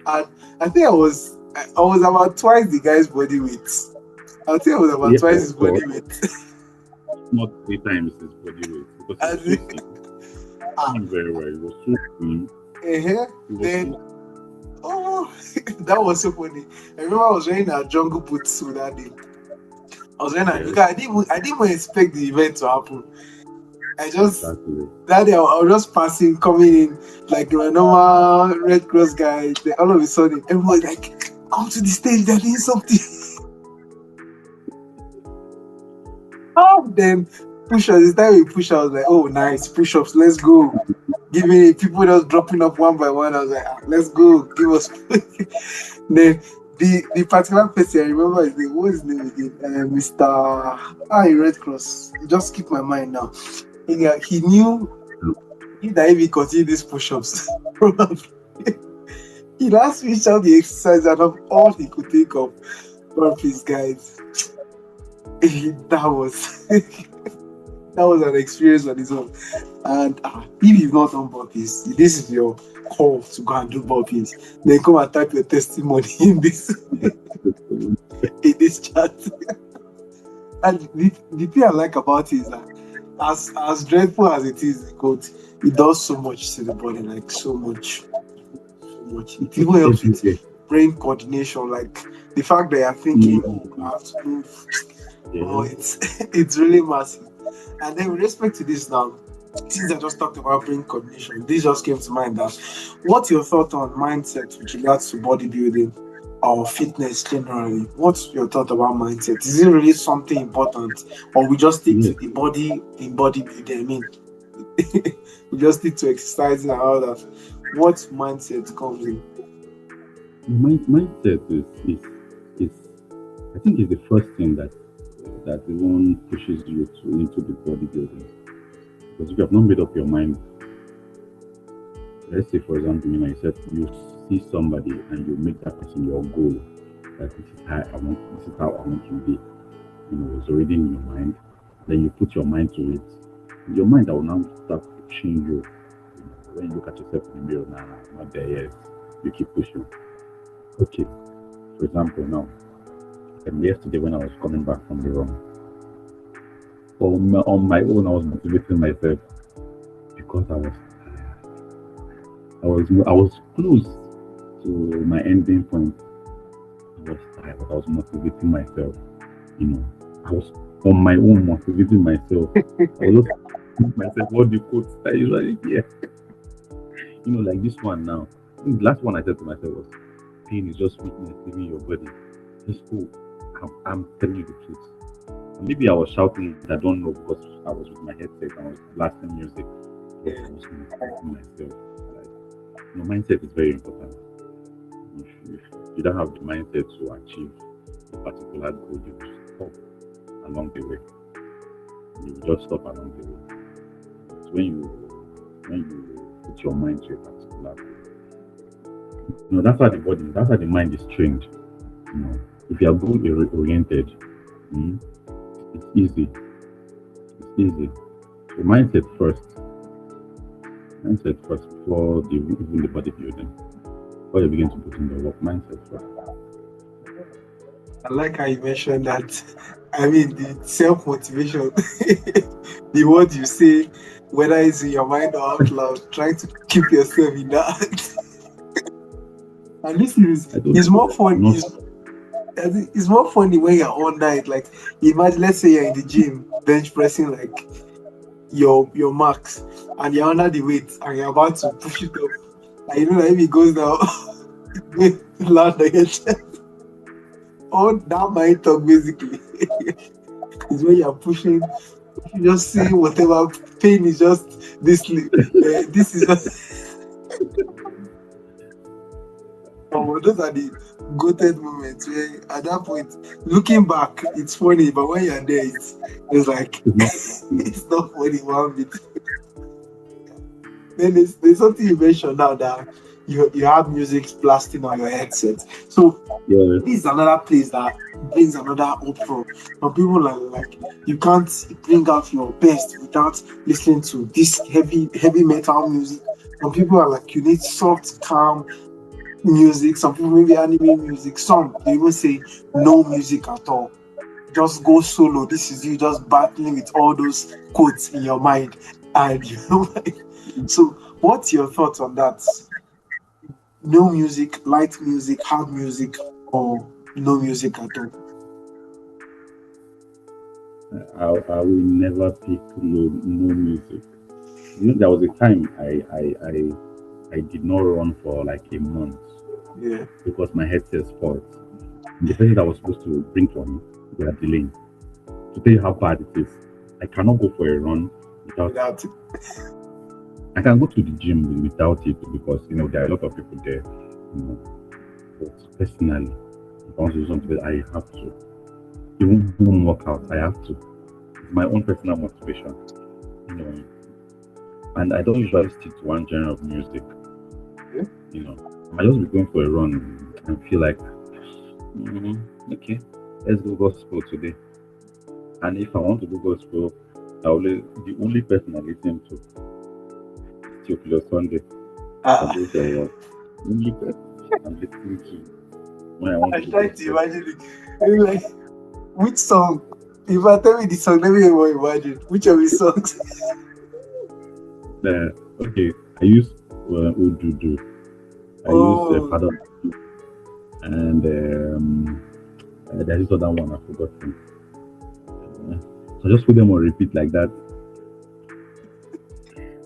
Speaker 1: And I think I was about twice the guy's body weight. I think I was about
Speaker 2: Yeah,
Speaker 1: twice
Speaker 2: of
Speaker 1: his
Speaker 2: course.
Speaker 1: body weight.
Speaker 2: Not 3 times his body weight because he was so
Speaker 1: And
Speaker 2: sick.
Speaker 1: ah,
Speaker 2: Doing very well. He was so clean. He was
Speaker 1: then
Speaker 2: so.
Speaker 1: oh, that was so funny. I remember I was wearing a jungle boots with that day. I was wearing a
Speaker 2: Yes,
Speaker 1: because I didn't even expect the event to happen. I just
Speaker 2: exactly.
Speaker 1: that day I was just passing, coming in like my normal Red Cross guy. Then all of a sudden, everybody like, come to the stage, they're doing something. Oh, then push-ups. This time we push, I was like, oh nice, push-ups, let's go. Give me people just dropping up one by one. I was like, let's go, give us. Then the particular person I remember his name. What was his name again? Mr. Red Cross. It just keep my mind now. He knew that if he continued these push-ups, probably he last finished out the exercise and of all he could think of. But please, guys, that was That was an experience on its own. And if you've not done burpees, this is your call to go and do burpees. Then come and type your testimony in this chat. And the thing I like about it is that as dreadful as it is, quote, it does so much to the body, like so much, so much. It even helps
Speaker 2: Everywhere.
Speaker 1: with brain coordination, like the fact that you're thinking, oh, I have to move. Oh,
Speaker 2: Yeah.
Speaker 1: it's really massive. And then with respect to this now, since I just talked about brain coordination, this just came to mind that what's your thought on mindset with regards to bodybuilding or fitness generally? What's your thought about mindset? Is it really something important, or we just stick
Speaker 2: Yeah.
Speaker 1: to the body in bodybuilding? I mean, we just stick to exercising and all that. What mindset comes in?
Speaker 2: Mindset is I think is the first thing that even pushes you into the bodybuilding. Because if you have not made up your mind, let's say for example, you said you see somebody and you make that person your goal, that this is how I want to be. It's already in your mind. Then you put your mind to it. Your mind that will now start pushing you. When you look at yourself in the mirror, nah, I'm not there yet. You keep pushing. Okay. For example, now, yesterday when I was coming back from the run, on my own, I was motivating myself because I was close to my ending point. I was tired, but I was motivating myself. I was on my own motivating myself. I was just asking myself what the quotes I usually hear. Like this one now. I think the last one I said to myself was, "Pain is just weakness leaving your body. Just go." I'm telling you the truth. And maybe I was shouting it, I don't know, because I was with my headset and I was blasting music. But I was motivating myself. Like, mindset is very important. If you don't have the mindset to achieve a particular goal, you will stop along the way. You will just stop along the way. It's when you put your mind to a particular goal. That's how the mind is trained. If you are goal oriented, mm, it's easy. It's easy. So mindset first before even the bodybuilding. Before you begin to put in the work, mindset first.
Speaker 1: I like how you mentioned that. I mean, the self motivation, the words you say, whether it's in your mind or out loud, trying to keep yourself in that. And this
Speaker 2: I
Speaker 1: is
Speaker 2: don't
Speaker 1: it's more fun.
Speaker 2: not
Speaker 1: It's more funny when you're on night. Like imagine, let's say you're in the gym, bench pressing like your max, and you're under the weight, and you're about to push it up, and you know that if it goes down, it will land on your chest. All that mind talk basically is when you're pushing. You just see whatever pain is just this. This is just. Oh, those are the goated moments where at that point, looking back, it's funny, but when you're there, it's like
Speaker 2: it's not
Speaker 1: it's not funny one bit. Then there's something you mentioned now that you have music blasting on your headset. So
Speaker 2: yeah.
Speaker 1: this is another place that brings another uproar. Some people are like you can't bring out your best without listening to this heavy metal music. Some people are like you need soft, calm music. Some people maybe anime music. Some they even say no music at all. Just go solo. This is you just battling with all those quotes in your mind, and you know. So, what's your thoughts on that? No music, light music, hard music, or no music at all?
Speaker 2: I will never pick no music. There was a time I did not run for like a month
Speaker 1: Yeah,
Speaker 2: because my headset spoiled. And the person that was supposed to bring for me, they are delaying. To tell you how bad it is, I cannot go for a run without.
Speaker 1: without it.
Speaker 2: I can go to the gym without it because there are a lot of people there. But personally, if I want to do something, I have to. Even home workout, I have to. It's my own personal motivation. You know, and I don't usually stick to one genre of music.
Speaker 1: Yeah.
Speaker 2: I might just be going for a run and feel like, okay, let's go gospel today. And if I want to do gospel, The only person I listen to is Theophilus Sunday. I
Speaker 1: Ah,
Speaker 2: go for a walk. The only person I'm listening to when I want
Speaker 1: I
Speaker 2: to go
Speaker 1: tried to
Speaker 2: gospel.
Speaker 1: imagine it. Maybe like, which song? If I tell me the song, let me even imagine which of his songs.
Speaker 2: Okay, I use Ududu. I use
Speaker 1: Oh,
Speaker 2: Father, and there's this other one I forgot. So I just put them on repeat like that.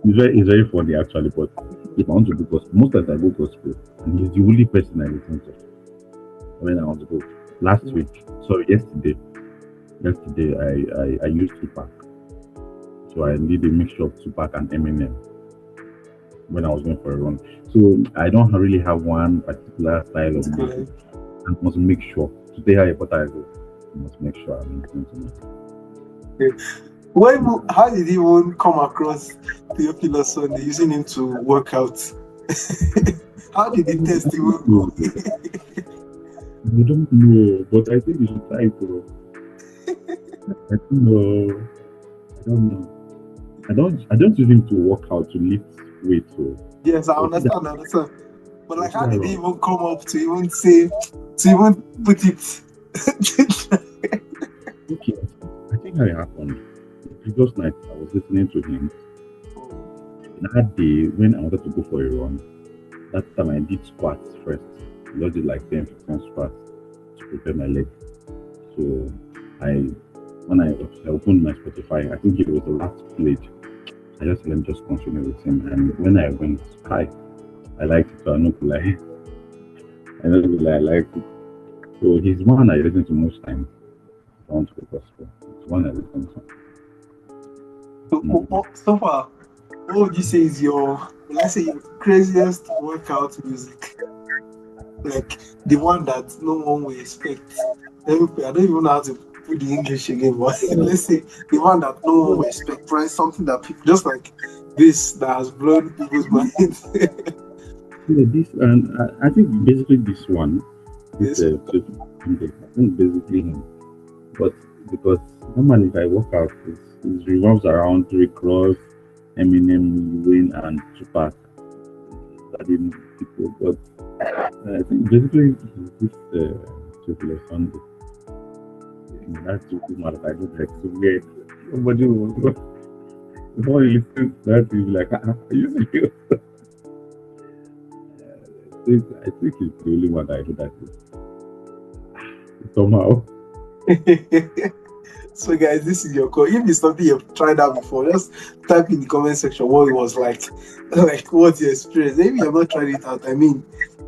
Speaker 2: It's very funny actually. But if I want to go gospel, most times I go gospel, and he's the only person I listen to when I want to go. Last week, sorry, yesterday I used Tupac, so I did a mixture of Tupac and Eminem when I was going for a run. So I don't really have one particular style of
Speaker 1: it's
Speaker 2: music.
Speaker 1: good.
Speaker 2: I must make sure to tell how important I go. I must make sure I'm listening to music.
Speaker 1: How did he even come across Theophilus Sunday using him to work out? How did the test even go?
Speaker 2: No, I don't know, but I think you should try it, bro. I don't know. I don't know. I don't use him to work out to lift weight.
Speaker 1: Yes, I
Speaker 2: So see that
Speaker 1: understand, I understand. But
Speaker 2: so
Speaker 1: like,
Speaker 2: see
Speaker 1: how
Speaker 2: that
Speaker 1: did he
Speaker 2: wrong.
Speaker 1: even come up to even say, to even put it?
Speaker 2: Okay, I think how it happened. The previous night I was listening to him. That day when I wanted to go for a run, that time I did squats first. I just did like 10, 15 squats to prepare my leg. So I when I opened my Spotify, I think it was the last played. I just let me just continue with him. And when I went, I liked it. So I'm not gonna lie. I'm not gonna lie, I liked it. So he's one I listen to most times. I want to go gospel. It's one I listen to. Mm.
Speaker 1: So far, what would you say is your, let's say, your craziest workout music? Like the one that no one will expect. I don't even know how to put the English again, but let's say the one that no one will expect. Try something that people just like this that has blown people's minds.
Speaker 2: Yeah, this and I think basically this one, this
Speaker 1: This one.
Speaker 2: trip, I think basically him. But because normally if I work out, it revolves around Rick Ross, Eminem, Wayne, and Tupac. Studying people, but I think basically this particular Sunday, that's the reason why I don't like to weird. Nobody will, before you listen to that, you'll be like, are you serious? I think it's the only one that I do that with. Somehow.
Speaker 1: So guys, this is your call. If it's something you've tried out before, just type in the comment section what it was like. Like what's your experience? Maybe you've not tried it out. I mean,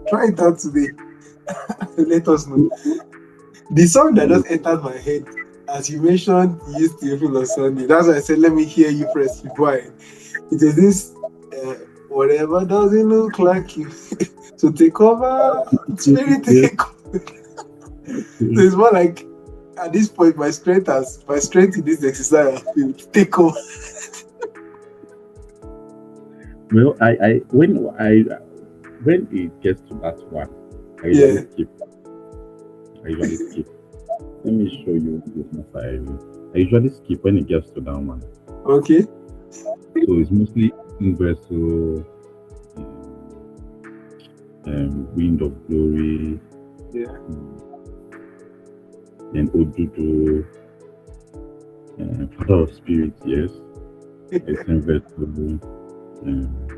Speaker 1: try it out today. Let us know. The song that
Speaker 2: No,
Speaker 1: just entered my head, as you mentioned, you used to feel on Sunday. That's why I said, let me hear you first before I. It is this, whatever doesn't look like you. So take over, spirit
Speaker 2: yes,
Speaker 1: take over. So
Speaker 2: okay.
Speaker 1: it's more like, at this point, my strength in this exercise, I feel take over.
Speaker 2: Well, when it gets to that one, I usually
Speaker 1: Yeah.
Speaker 2: skip. I usually skip. Let me show you this message. I usually skip when it gets to that one.
Speaker 1: Okay.
Speaker 2: So it's mostly universal, wind of glory,
Speaker 1: Yeah.
Speaker 2: then Odudu, father of spirit. Yes, it's universal. Um,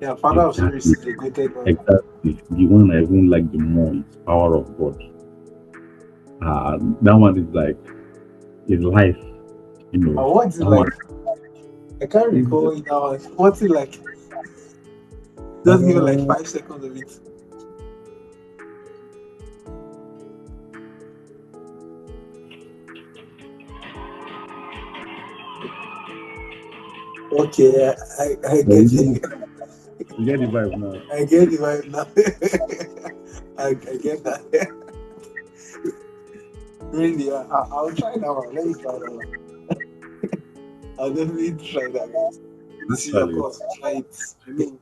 Speaker 1: Yeah, Father of Spirits
Speaker 2: exactly,
Speaker 1: is a good one.
Speaker 2: exactly. The one I even like the more is power of God. That one is like in life.
Speaker 1: And what's it
Speaker 2: That one
Speaker 1: like? I can't
Speaker 2: is.
Speaker 1: recall it now. What's it like? Just give it like
Speaker 2: Uh,
Speaker 1: 5 seconds of it. Okay, I
Speaker 2: well,
Speaker 1: get it.
Speaker 2: you get the vibe now.
Speaker 1: I get it right now. I get that. Really, I'll try that one. Let me try that one. I'll definitely try that, guys. This is your
Speaker 2: Actually,
Speaker 1: course. Try it. I mean,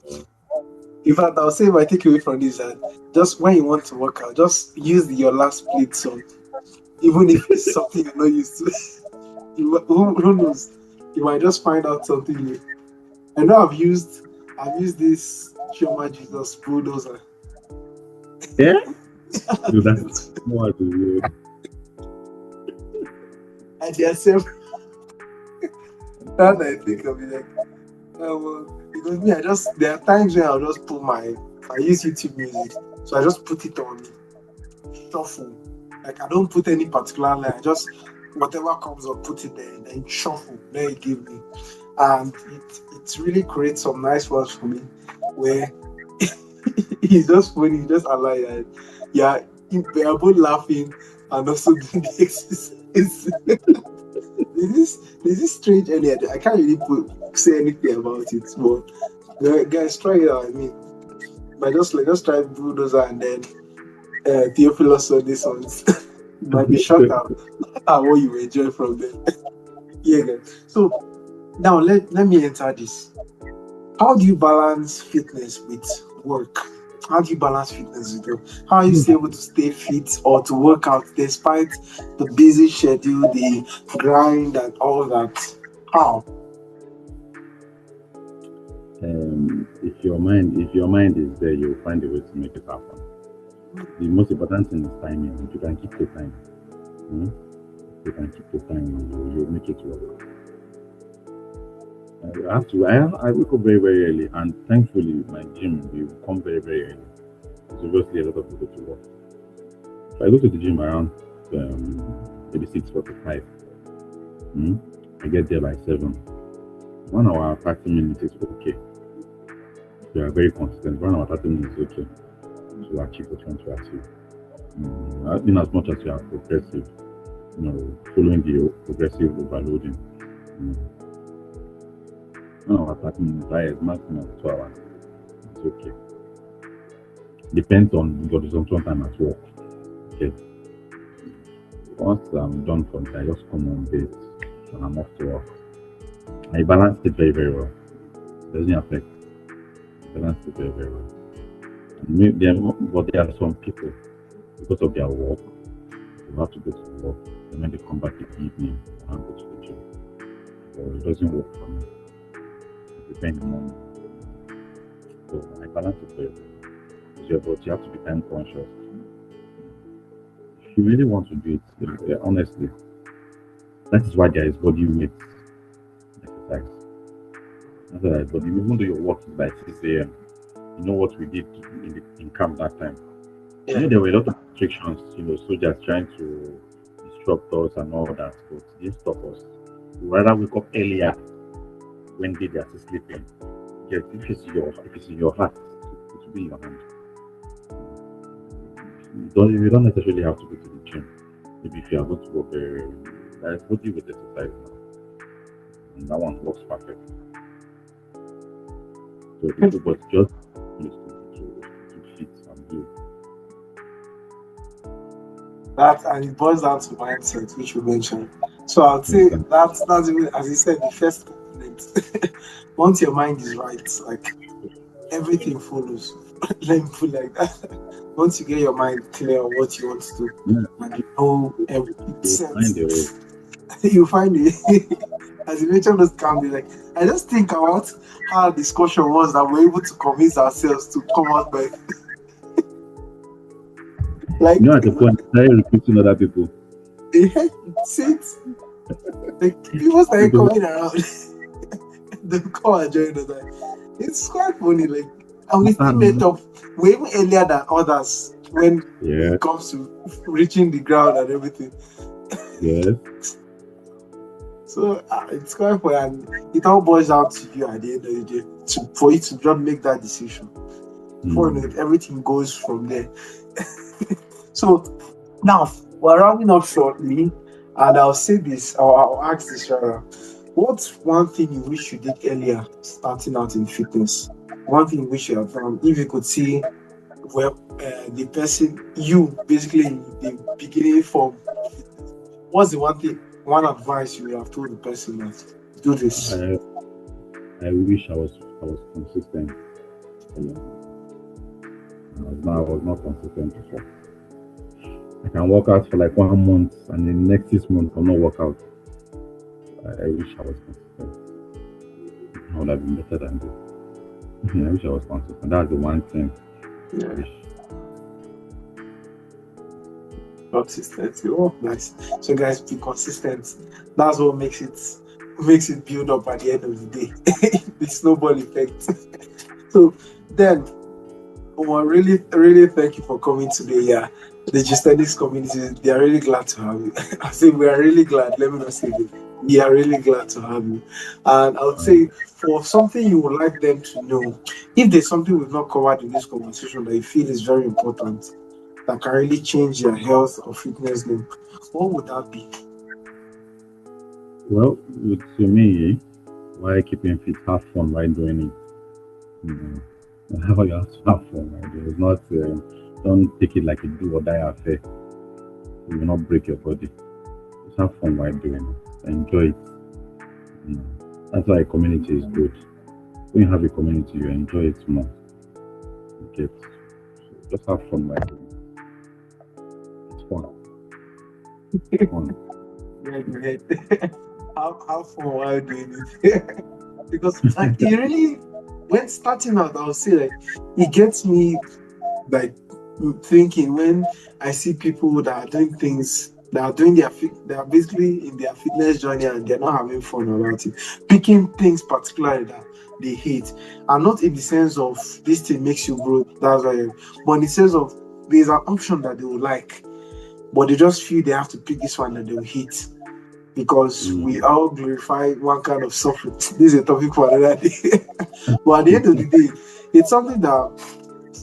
Speaker 1: in fact, I'll say my takeaway from this that just when you want to work out, just use your last played song, even if it's something you're not used to. Who knows? You might just find out something new. I know I've used this Chioma Jesus bulldozer.
Speaker 2: Yeah? No, that's more to you.
Speaker 1: And there are several now that I think of it, like, because me, there are times when I'll just put I use YouTube music, so I just put it on shuffle. Like I don't put any particular line, I just whatever comes up, put it there, and then shuffle. Then it give me, and it really creates some nice ones for me, where it's just funny, it's just alive, and yeah, we are both laughing and also doing the exercise. There's this strange earlier. I can't really say anything about it, but guys, try it out. I mean, but just try bulldozer and then Theophilus on this one. You might be shocked at what you enjoy from them. Yeah, guys. So now let me enter this. How do you balance fitness with work? How do you balance fitness with work? How are you still able to stay fit or to work out despite the busy schedule, the grind, and all that? How?
Speaker 2: If your mind is there, you'll find a way to make it happen. The most important thing is timing. If you can keep the time, hmm? If you can keep the time, you'll make it work. I have to. I wake up very very early, and thankfully my gym will come very very early. It's obviously a lot of people to work. So I go to the gym around maybe 6:45. Hmm? I get there by 7. 1 hour 30 minutes is okay. We are very consistent. 1 hour 30 minutes is okay to achieve what you want to achieve. In as much as you are progressive, following the progressive overloading. Mm. 1 hour 30 minutes, that is maximum of 2 hours. It's okay. Depends on your consumption time at work. Okay. Once I'm done from there, I just come on base and I'm off to work. I balance it very, very well. Doesn't affect. Balance it very, very well. But there are some people, because of their work, they have to go to work. And when they come back in the evening, they have to go to the gym. So it doesn't work for me. It depends on. So I balance it very well. But you have to be time conscious. If you really want to do it, honestly, that is why there is body weight exercise. That's why there is body. Even though your work is by 6 a.m., you know what we did in camp that time.
Speaker 1: Yeah.
Speaker 2: There were a lot of restrictions, soldiers trying to disrupt us and all that, but it didn't stop us. We rather wake up earlier when they are still sleeping. Yes, if it's in your heart, it will be in your hand. You don't necessarily have to go to the gym. Maybe if you are going to work there's body with exercise now, and that one works perfect. So people but just used to fit and do.
Speaker 1: That and it boils down to mindset, which you mentioned. So I'll say
Speaker 2: Understand?
Speaker 1: that's even as you said, the first component. Once your mind is right, like everything follows. Let me put it like that. Once you get your mind clear on what you want to do,
Speaker 2: Yeah,
Speaker 1: and you know it's
Speaker 2: you'll
Speaker 1: set,
Speaker 2: find a way.
Speaker 1: you find it. As you mentioned, those can be like. I just think about how our discussion was that we're able to convince ourselves to come out by like
Speaker 2: At the point, I started recruiting other people.
Speaker 1: sit like people started
Speaker 2: Because,
Speaker 1: coming around. They come and join us. Like, it's quite funny, like, and we still met
Speaker 2: and
Speaker 1: up way earlier than others when
Speaker 2: yeah,
Speaker 1: it comes to reaching the ground and everything.
Speaker 2: yes.
Speaker 1: So it's quite funny, and it all boils down to you at the end of the day for you to just make that decision. Before you know
Speaker 2: Mm.
Speaker 1: it, everything goes from there. So now we're rounding up shortly, and I'll say this, or I'll ask this rather. What's one thing you wish you did earlier starting out in fitness? One thing you wish you had done, if you could see the person, you basically in the beginning form of fitness, what's the one advice you would have told the person that do this?
Speaker 2: I I wish I was consistent. I was not consistent before. I can work out for like 1 month, and the next 6 months I'll not work out. I wish I was consistent. I would have been better than this. I wish I was consistent. That's the one thing I
Speaker 1: Yeah,
Speaker 2: wish.
Speaker 1: consistency. Oh, nice. So guys, be consistent. That's what makes it build up at the end of the day. The snowball effect. So then, well, really, really thank you for coming today. Yeah, the Gistanics community, they are really glad to have you. I say we are really glad. Let me not say this. We are really glad to have you. And I would say
Speaker 2: Um,
Speaker 1: for something you would like them to know, if there's something we've not covered in this conversation that you feel is very important, that can really change your health or fitness game, what would that be?
Speaker 2: well, to me, why keeping fit, have fun while doing it. You how you have to have fun while doing it. It's not, don't take it like a do or die affair. You will not break your body. Just have fun while doing it. Enjoy it. That's why a community is good. When you have a community, you enjoy it more. You get. So just have fun while doing it. It's fun. It's fun.
Speaker 1: Yeah, go ahead. Have fun while doing it. Because like it really, when starting out, I would say like it gets me like thinking when I see people that are doing things that are doing they are basically in their fitness journey and they're not having fun about it, picking things particularly that they hate, and not in the sense of this thing makes you grow. That's why, but in the sense of there's an option that they would like, but they just feel they have to pick this one that they will hate because we
Speaker 2: Mm.
Speaker 1: all glorify one kind of suffering. This is a topic for another day. But at the end of the day, it's something that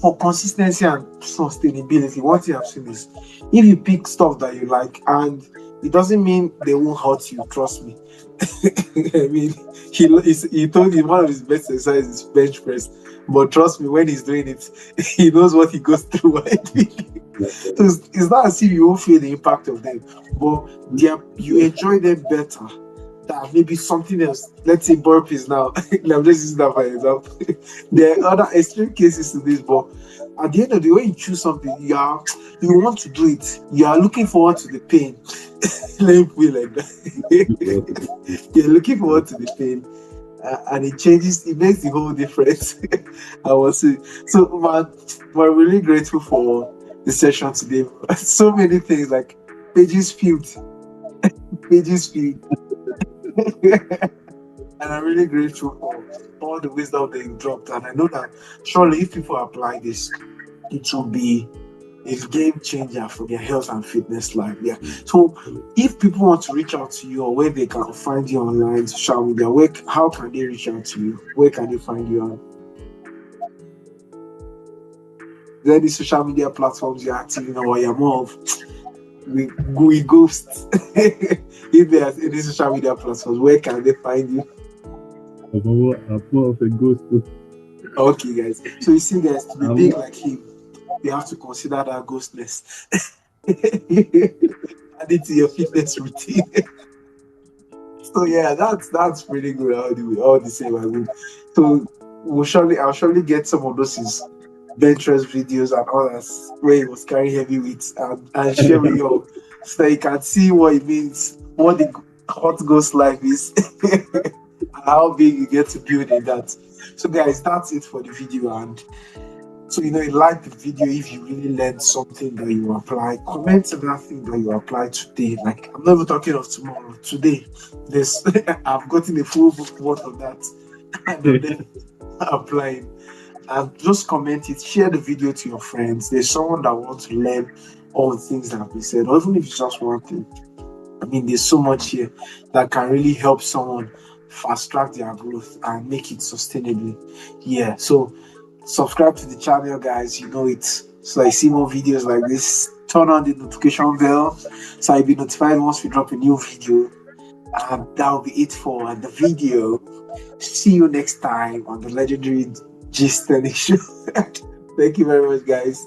Speaker 1: for consistency and sustainability, what you have seen is if you pick stuff that you like, and it doesn't mean they won't hurt you, trust me. I mean, he told me one of his best exercises is bench press. But trust me, when he's doing it, he knows what he goes through while doing it. So it's not as if you won't feel the impact of them, but you enjoy them better than maybe something else. Let's say burpees now. I'm just using that for example. There are other extreme cases to this, but at the end of the day, when you choose something, you want to do it. You are looking forward to the pain. Let me put it like that. You're looking forward to the pain. And it changes, it makes the whole difference. I was say so, man. We're really grateful for the session today. So many things like pages filled, pages filled. And I'm really grateful for all the wisdom that you dropped. And I know that surely if people apply this, it will be a game changer for their health and fitness life. Yeah. So if people want to reach out to you or where they can find you online, social media, how can they reach out to you? Where can they find you on? Is there any social media platforms you're active in or you're more of we ghost? If there's any social media platforms, where can they find you?
Speaker 2: I'm more of a ghost.
Speaker 1: Okay, guys. So you see, guys, to be
Speaker 2: I'm
Speaker 1: big
Speaker 2: not,
Speaker 1: like him, you have to consider that ghostness. Add it to your fitness routine. So yeah, that's pretty good. All the same, I mean. So I'll surely get some of those his bench press videos and others where he was carrying heavy weights and share with you all so that you can see what it means, what the hot ghost life is, and how big you get to build in that. So guys, that's it for the video. And so, you like the video if you really learned something that you apply. Comment on that thing that you apply today. Like, I'm not even talking of tomorrow. Today, this I've gotten a full book worth of that. And I'm definitely applying. And just comment it. Share the video to your friends. There's someone that wants to learn all the things that have been said, or even if it's just one thing. I mean, there's so much here that can really help someone fast track their growth and make it sustainably. Yeah. So subscribe to the channel, guys. You know it. So I see more videos like this. Turn on the notification bell so I'll be notified once we drop a new video. And that'll be it for the video. See you next time on the legendary Gist Show. Thank you very much, guys.